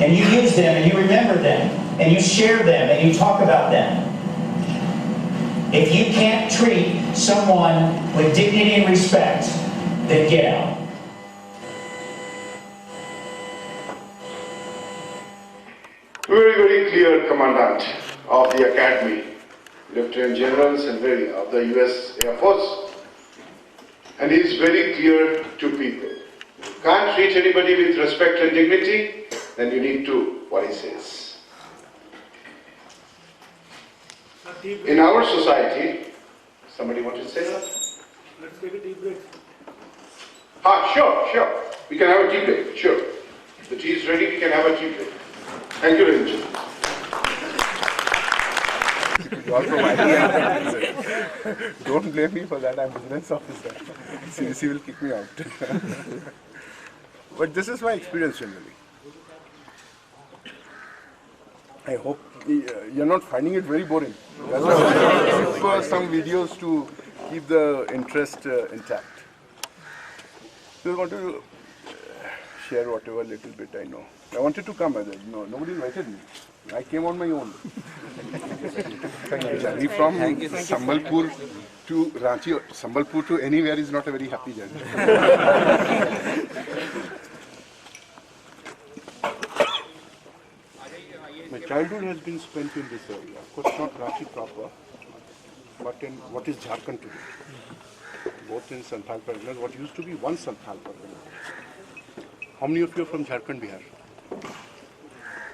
And you use them, and you remember them, and you share them, and you talk about them. If you can't treat someone with dignity and respect, then get out. Very, very clear commandant of the academy, Lieutenant Generals and of the US Air Force. And he is very clear to people. You can't treat anybody with respect and dignity, then you need to what he says. In our society, somebody want to say that? Let's take a deep breath. Sure. We can have a tea break, sure. The tea is ready, we can have a tea break. Thank you, Ranjan. Don't blame me for that, I'm business officer. CBC will kick me out. But this is my experience generally. I hope you're not finding it very boring. That's why I look for some videos to keep the interest intact. So I want to share whatever little bit I know. I wanted to come, nobody invited me. I came on my own. Journey from Sambalpur to Ranchi, Sambalpur to anywhere is not a very happy journey. My childhood has been spent in this area. Of course, not Ranchi proper, but in what is Jharkhand today. Both in Santhal Parganas, what used to be one Santhal Pargana. How many of you are from Jharkhand, Bihar?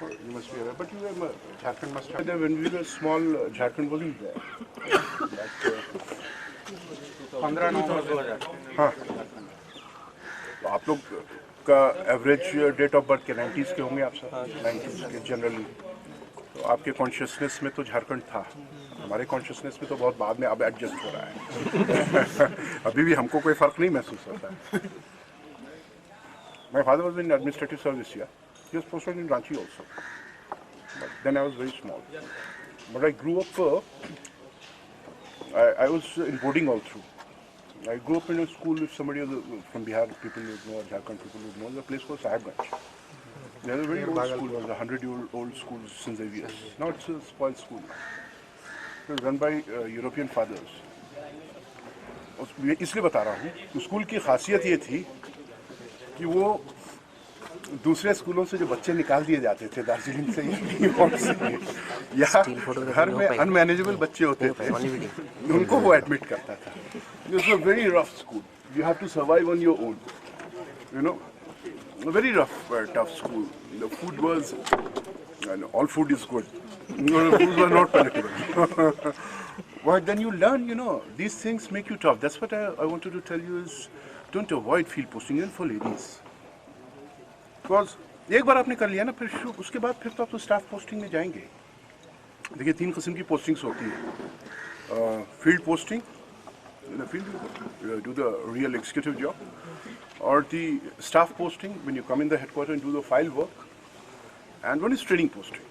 Oh, you must be aware, but you were, Jharkhand must have. When we were small, Jharkhand wasn't there. हाँ, तो आप लोग का average date of birth के 90s के होंगे आप सब, 90s के जनरली. तो आपके कॉन्शियसनेस में तो झारखंड था, हमारे कॉन्शियसनेस में तो बहुत बाद में अब एडजस्ट हो रहा है. अभी भी हमको कोई फर्क नहीं महसूस होता है. My father was in administrative service here. He was posted in Ranchi also. But then I was very small. But I grew up, I was in boarding all through. I grew up in a school, if somebody from Bihar, people would know, or Jharkhand people would know, the place called Sahibganj. They are a very old school, it was a 100-year-old school since the years. Now it's a spoiled school. It was run by European fathers. इसलिए बता रहा हूँ, school की खासियत ये थी कि वो दूसरे स्कूलों से जो बच्चे निकाल दिए जाते थे दार्जिलिंग से या घर में अनमैनेजेबल बच्चे होते थे उनको वो एडमिट करता था. It was a very rough school. You have to survive on your own. A very rough, tough school. The food was, all food is good. Food was not palatable. But then you learn, these things make you tough. That's what I wanted to tell you is, don't avoid field posting even for ladies. Because एक बार आपने कर लिया ना, फिर उसके बाद फिर तो आप तो स्टाफ पोस्टिंग में जाएंगे. देखिए 3 किस्म की पोस्टिंग्स होती हैं. Field posting, in the field you do the real executive job, or the staff posting when you come in the headquarters and do the file work, and one is training posting,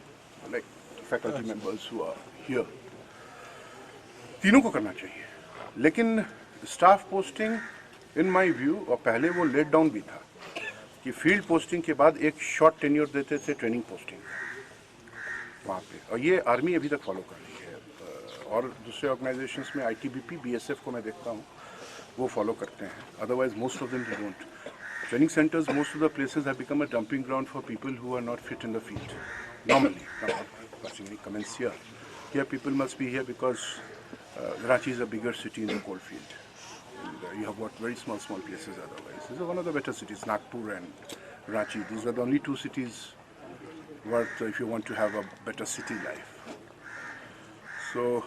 like faculty members who are here. तीनों को करना चाहिए. लेकिन staff posting in my view, और पहले वो let down भी था कि फील्ड पोस्टिंग के बाद एक शॉर्ट टेन्योर देते थे ट्रेनिंग पोस्टिंग वहाँ पे, और ये आर्मी अभी तक फॉलो कर रही है. और दूसरे ऑर्गेनाइजेशंस में आईटीबीपी, बीएसएफ को मैं देखता हूँ वो फॉलो करते हैं. Otherwise most of them they don't. Training centres, most of the places have become a dumping ground for people who are not fit in the field. Normally, not passing any comments here. Here people must be here because Ranchi is a bigger city in the coal field. And, you have got very small places otherwise. This is one of the better cities, Nagpur and Ranchi. These are the only 2 cities worth if you want to have a better city life. So,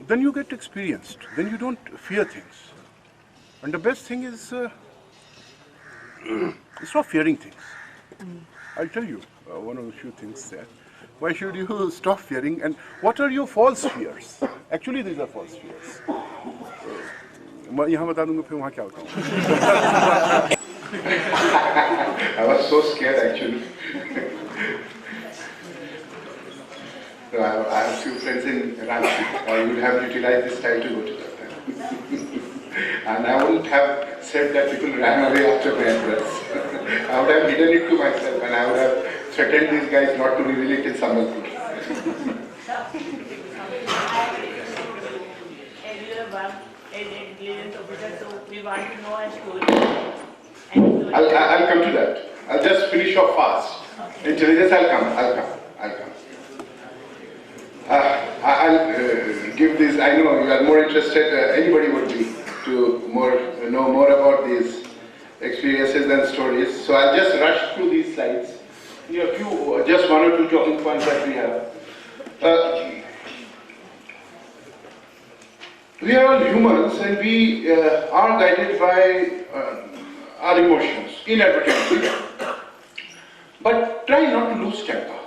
then you get experienced. Then you don't fear things. And the best thing is, stop fearing things. I'll tell you one of the few things there. Why should you stop fearing? And what are your false fears? Actually, these are false fears. मैं यहाँ बता दूँगा फिर वहाँ क्या होता है. I was so scared actually. So I have few friends in Ranchi. I would have utilized this time to go to that. And I wouldn't have said that people ran away after my address. I would have hidden it to myself and I would have threatened these guys not to reveal it in Sambalpur. We want to know a story. I'll come to that. I'll just finish off fast. Intelligence, I'll come. I'll give this. I know you are more interested. Anybody would be to know more about these experiences and stories. So I'll just rush through these slides. Here, just one or two talking points that we have. We are all humans and we are guided by our emotions inadvertently. But try not to lose temper.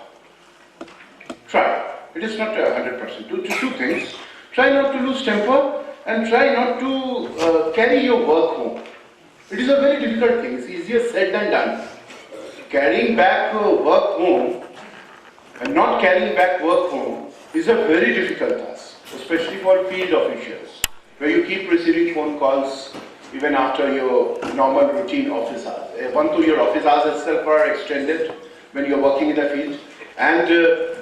Try. It is not 100%. Do two things. Try not to lose temper and try not to carry your work home. It is a very difficult thing. It's easier said than done. Carrying back work home and not carrying back work home is a very difficult task, especially for field officials, where you keep receiving phone calls even after your normal routine office hours. One, to your office hours itself are extended when you're working in the field. And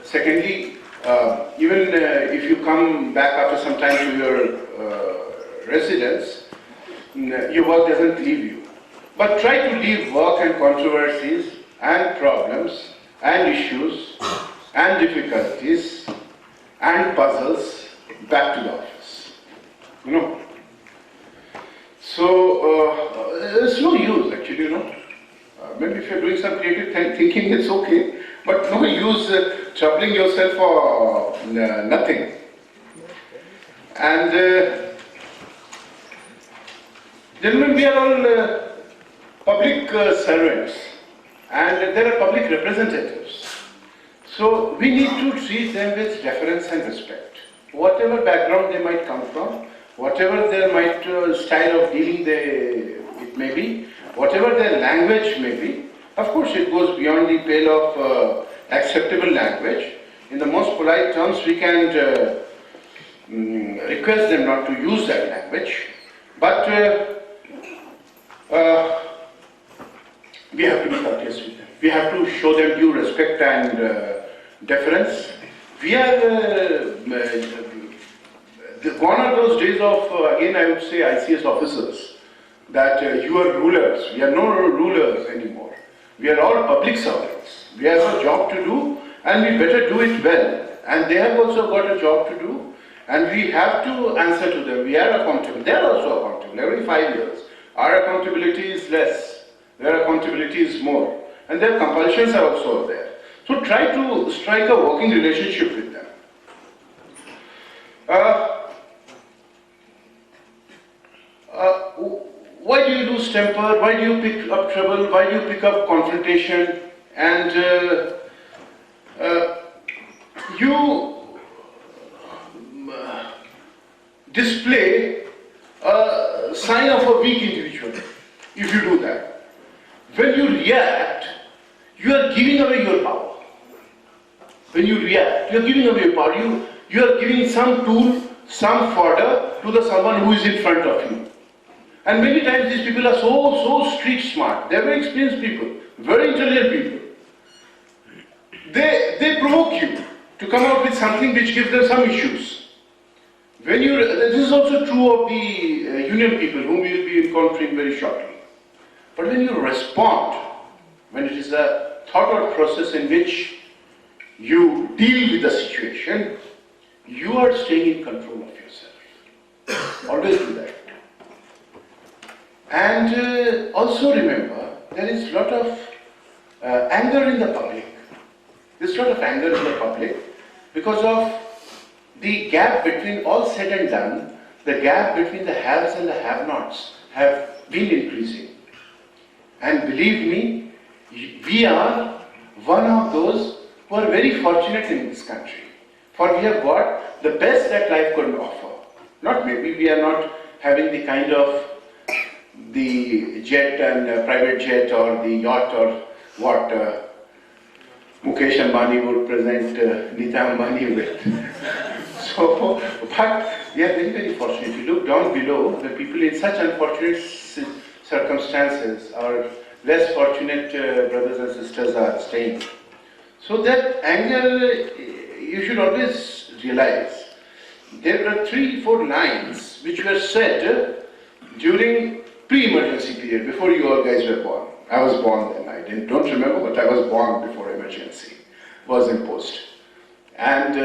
secondly, even if you come back after some time to your residence, your work doesn't leave you. But try to leave work and controversies and problems and issues and difficulties and puzzles back to the office. You know. So it's no use actually, you know. Maybe if you're doing some creative thinking, it's okay. But no use troubling yourself for nothing. And gentlemen, we are all public servants and there are public representatives. So we need to treat them with deference and respect. Whatever background they might come from, whatever their style of dealing it may be, whatever their language may be, of course it goes beyond the pale of acceptable language. In the most polite terms, we can request them not to use that language, but we have to be courteous with them. We have to show them due respect and deference. We are gone are those days of, again I would say, ICS officers, that you are rulers. We are no rulers anymore. We are all public servants. We have a job to do and we better do it well. And they have also got a job to do and we have to answer to them. We are accountable. They are also accountable every 5 years. Our accountability is less. Their accountability is more. And their compulsions are also there. So try to strike a working relationship with them. Why do you lose temper? Why do you pick up trouble? Why do you pick up confrontation? And you display a sign of a weak individual if you do that. When you react, you are giving away your power. When you react, you are giving away your power. You are giving some tool, some fodder to someone who is in front of you. And many times these people are so street smart. They are very experienced people, very intelligent people. They provoke you to come out with something which gives them some issues. This is also true of the union people whom we will be encountering very shortly. But when you respond, when it is a thought-out process in which you deal with the situation, you are staying in control of yourself. Always do that. And also remember, there is a lot of anger in the public. There's a lot of anger in the public because of the gap between, all said and done, the gap between the haves and the have-nots have been increasing. And believe me, we are one of those who are very fortunate in this country. For we have got the best that life could offer. Not maybe, we are not having the kind of the jet and private jet or the yacht or what Mukesh Ambani would present Nita Ambani with. So, but we are very, very fortunate. If you look down below, the people in such unfortunate circumstances, our less fortunate brothers and sisters are staying. So that angle, you should always realize, there are 3-4 lines which were said during pre-emergency period, before you all guys were born. I was born then, I don't remember, but I was born before emergency was imposed. And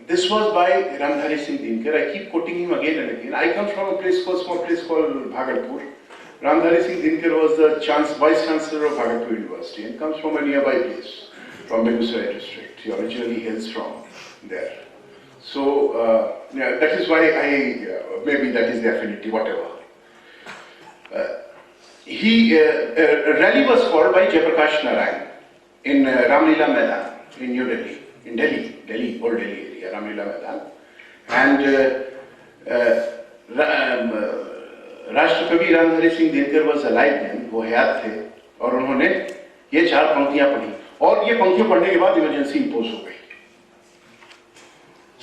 this was by Ramdhari Singh Dinkar. I keep quoting him again and again. I come from a small place called Bhagalpur. Ramdhari Singh Dinkar was the Vice Chancellor of Bhagalpur University and comes from a nearby place, from Begusai district. He originally hails from there. So, yeah, that is why maybe that is the affinity, whatever. A rally was called by Jayaprakash Narayan in Ramlila Maidan in New Delhi, in Delhi, old Delhi area, Ramlila Maidan. And राष्ट्रकवि Ramdhari Singh Dinkar was alive then, वो हयात थे, और उन्होंने ये 4 पंक्तियां पढ़ी, और ये पंक्तियां पढ़ने के बाद इमरजेंसी इंपोज हो गई।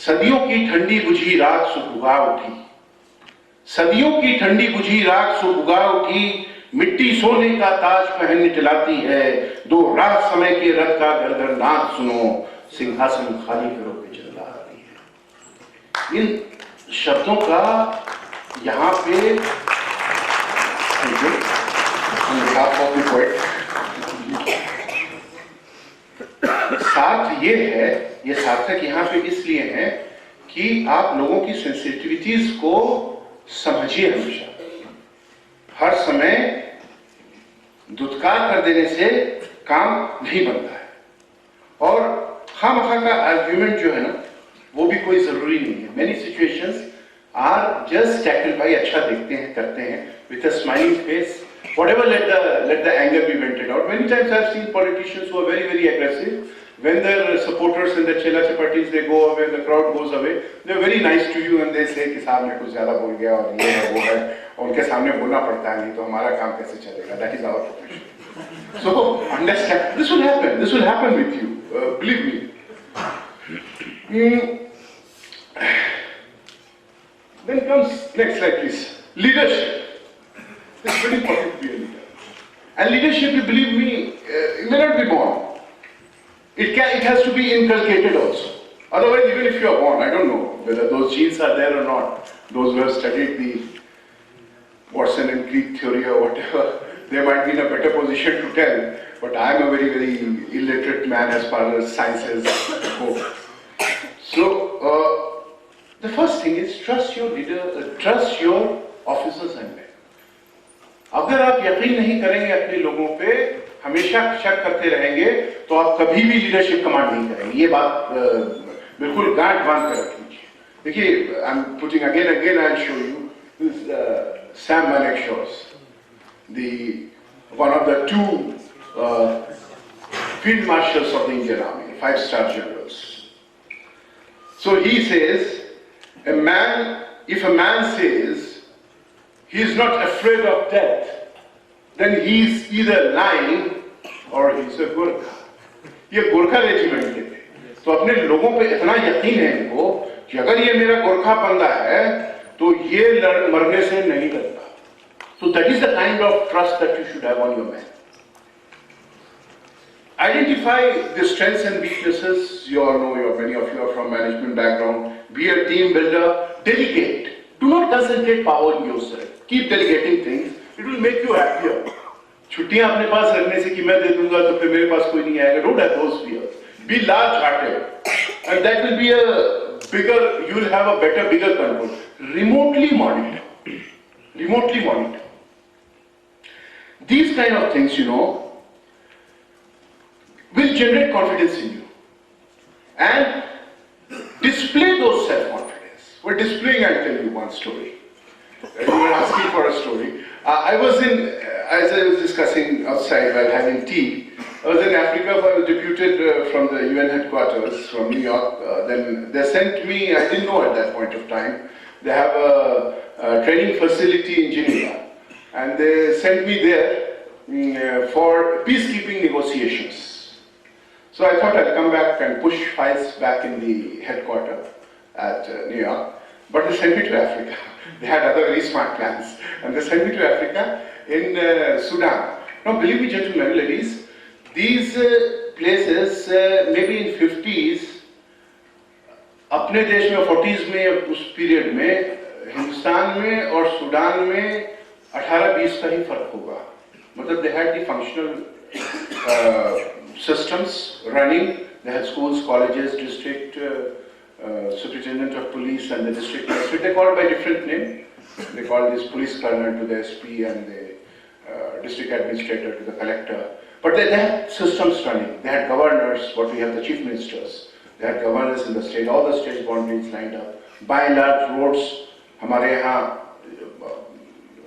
सदियों की ठंडी बुझी रात सुबुगा उठी, सदियों की ठंडी बुझी रात सुबुगा उठी, मिट्टी सोने का ताज पहनने चलाती है, 2 रात समय के रथ का घर घर नाद सुनो, सिंहासन खाली करो पे चला आती है। इन शब्दों का यहाँ पे सार्थ ये है, ये सार्थक यहाँ पे इसलिए है कि आप लोगों की सेंसिटिविटीज को समझिए हमेशा। हर समय दुत्कार कर देने से काम नहीं बनता है, और खामखा का आर्ग्यूमेंट जो है ना, वो भी कोई जरूरी नहीं है। Many situations are just tackled by, अच्छा देखते हैं, करते हैं, with a smiling face, whatever, let the anger be vented out. Many times I've seen politicians who are very, very aggressive. When their supporters and the chela chapatis, they go away, the crowd goes away, they're very nice to you and they say कि साहब ने कुछ ज़्यादा बोल गया और ये है वो है, और उनके सामने बोलना पड़ता है, नहीं तो हमारा काम कैसे चलेगा? That is our profession. So understand, this will happen with you, believe me. Then comes, next slide please, leadership. It's very important to be a leader. And leadership, you believe me, it may not be born. It has to be inculcated also. Otherwise, even if you are born, I don't know whether those genes are there or not. Those who have studied the Watson and Crick theory or whatever, they might be in a better position to tell. But I am a very, very illiterate man as far as sciences go. So, the first thing is trust your leader, trust your officers and men. अगर आप यकीन नहीं करेंगे अपने लोगों पे, हमेशा शक करते रहेंगे, तो आप कभी भी लीडरशिप कमांड नहीं करेंगे। ये बात बिल्कुल गांठ बांध कर रख लीजिए। देखिए, I am putting again I will show you this Sam Manekshaw's, one of the 2 field marshals of the Indian Army, 5-star generals. So he says, if a man says he is not afraid of death, then he is either lying or he is a Gurkha. ये Gorkha regiment के थे, तो अपने लोगों पे इतना यकीन है इनको कि अगर ये मेरा गोरखा बंदा है तो ये मरने से नहीं डरता. So that is the kind of trust that you should have on your men. Identify the strengths and weaknesses. You all know, many of you are from management background. Be a team builder. Delegate. Do not concentrate power in yourself. Keep delegating things. It will make you happier. छुट्टियां अपने पास रखने से कि मैं दे दूंगा तो फिर मेरे पास कोई नहीं आएगा. Don't have those fears. Be large-hearted, and that will be a bigger. You will have a better, bigger control. Remotely monitor. Remotely monitor. These kind of things, will generate confidence in you and display those self-confidence. We're displaying. I'll tell you one story. You were asking for a story. As I was discussing outside while having tea, I was in Africa. I was deputed from the UN headquarters from New York. Then they sent me, I didn't know at that point of time, they have a training facility in Geneva. And they sent me there for peacekeeping negotiations. So I thought I'd come back and push files back in the headquarters at New York, but they sent me to Africa. They had other very smart plans, and they sent me to Africa in Sudan. Now, believe me, gentlemen, ladies, these places maybe in 50s, अपने देश में 40s में उस period में हिंदुस्तान में और Sudan में 18-20 का ही फर्क होगा. मतलब they had the functional systems running. They had schools, colleges, district superintendent of police, and the district magistrate. They called by different name. They called this police colonel to the SP and the district administrator to the collector. But they had systems running. They had governors. What we have, the chief ministers. They had governors in the state. All the state boundaries lined up. By and large, roads. हमारे यहाँ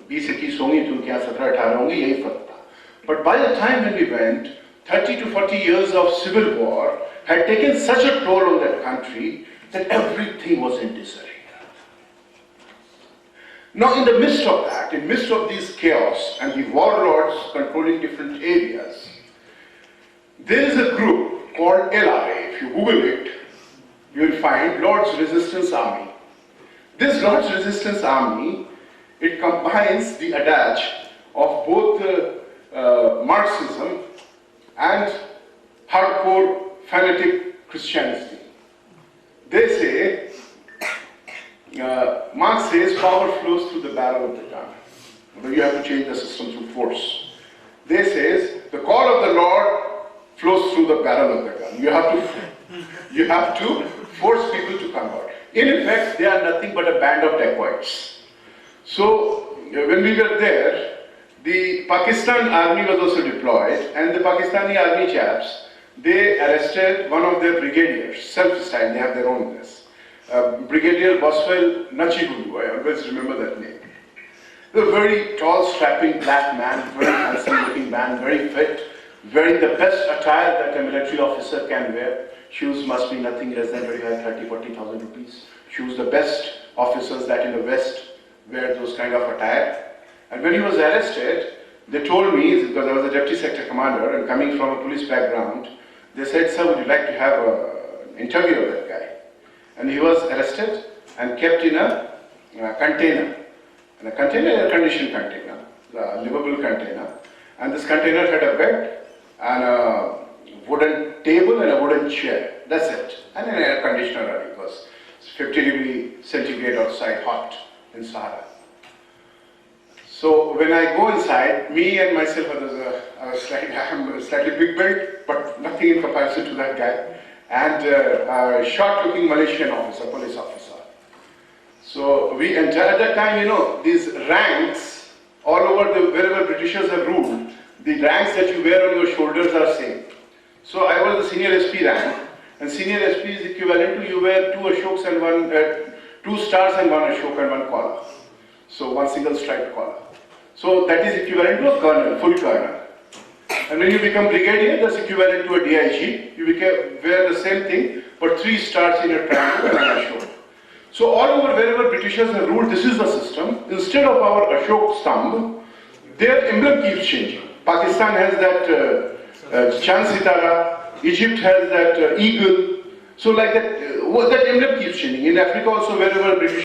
20-21 होंगी, तो उनके यहाँ 17-18 होंगी, यही फर्क था. But by the time when we went, 30 to 40 years of civil war had taken such a toll on that country that everything was in disarray. Now, in the midst of that, in the midst of this chaos and the warlords controlling different areas, there is a group called LRA. If you Google it, you will find Lord's Resistance Army. This Lord's Resistance Army, it combines the adage of both Marxism and hardcore fanatic Christianity. They say, Marx says power flows through the barrel of the gun. But you have to change the system through force. They say the call of the Lord flows through the barrel of the gun. You have to force people to come out. In effect, they are nothing but a band of dacoits. So when we were there, the Pakistan army was also deployed, and the Pakistani army chaps, they arrested one of their brigadiers, self-styled, they have their own list. Brigadier Boswell Nachigulu, I always remember that name. The very tall, strapping black man, very handsome-looking man, very fit, wearing the best attire that a military officer can wear. Shoes must be nothing less than 30,000-40,000 rupees. Shoes, the best officers that in the West wear those kind of attire. And when he was arrested, they told me, because I was a deputy sector commander and coming from a police background, they said, "Sir, would you like to have an interview of that guy?" And he was arrested and kept in a container. And a container, air-conditioned container, a livable container. And this container had a bed and a wooden table and a wooden chair. That's it. And an air conditioner running, because it's 50 degrees centigrade outside, hot in Sahara. So when I go inside, me and myself, I am slightly big built, but nothing in comparison to that guy. And a short-looking Malaysian officer, police officer. So we enter. At that time, you know, these ranks all over wherever Britishers have ruled, the ranks that you wear on your shoulders are same. So I was the senior SP rank, and senior SP is equivalent to you wear two Ashoks and one, 2 stars and one Ashok and one collar. So one single striped collar. So that is equivalent to a colonel, full colonel. And when you become brigadier, that's equivalent to a DIG. You wear the same thing, but 3 stars in a triangle and an Ashok. So all over wherever Britishers have ruled, this is the system. Instead of our Ashok Stambh, their emblem keeps changing. Pakistan has that Chand Sitara, Egypt has that eagle. So like that, that emblem keeps changing. In Africa also, wherever British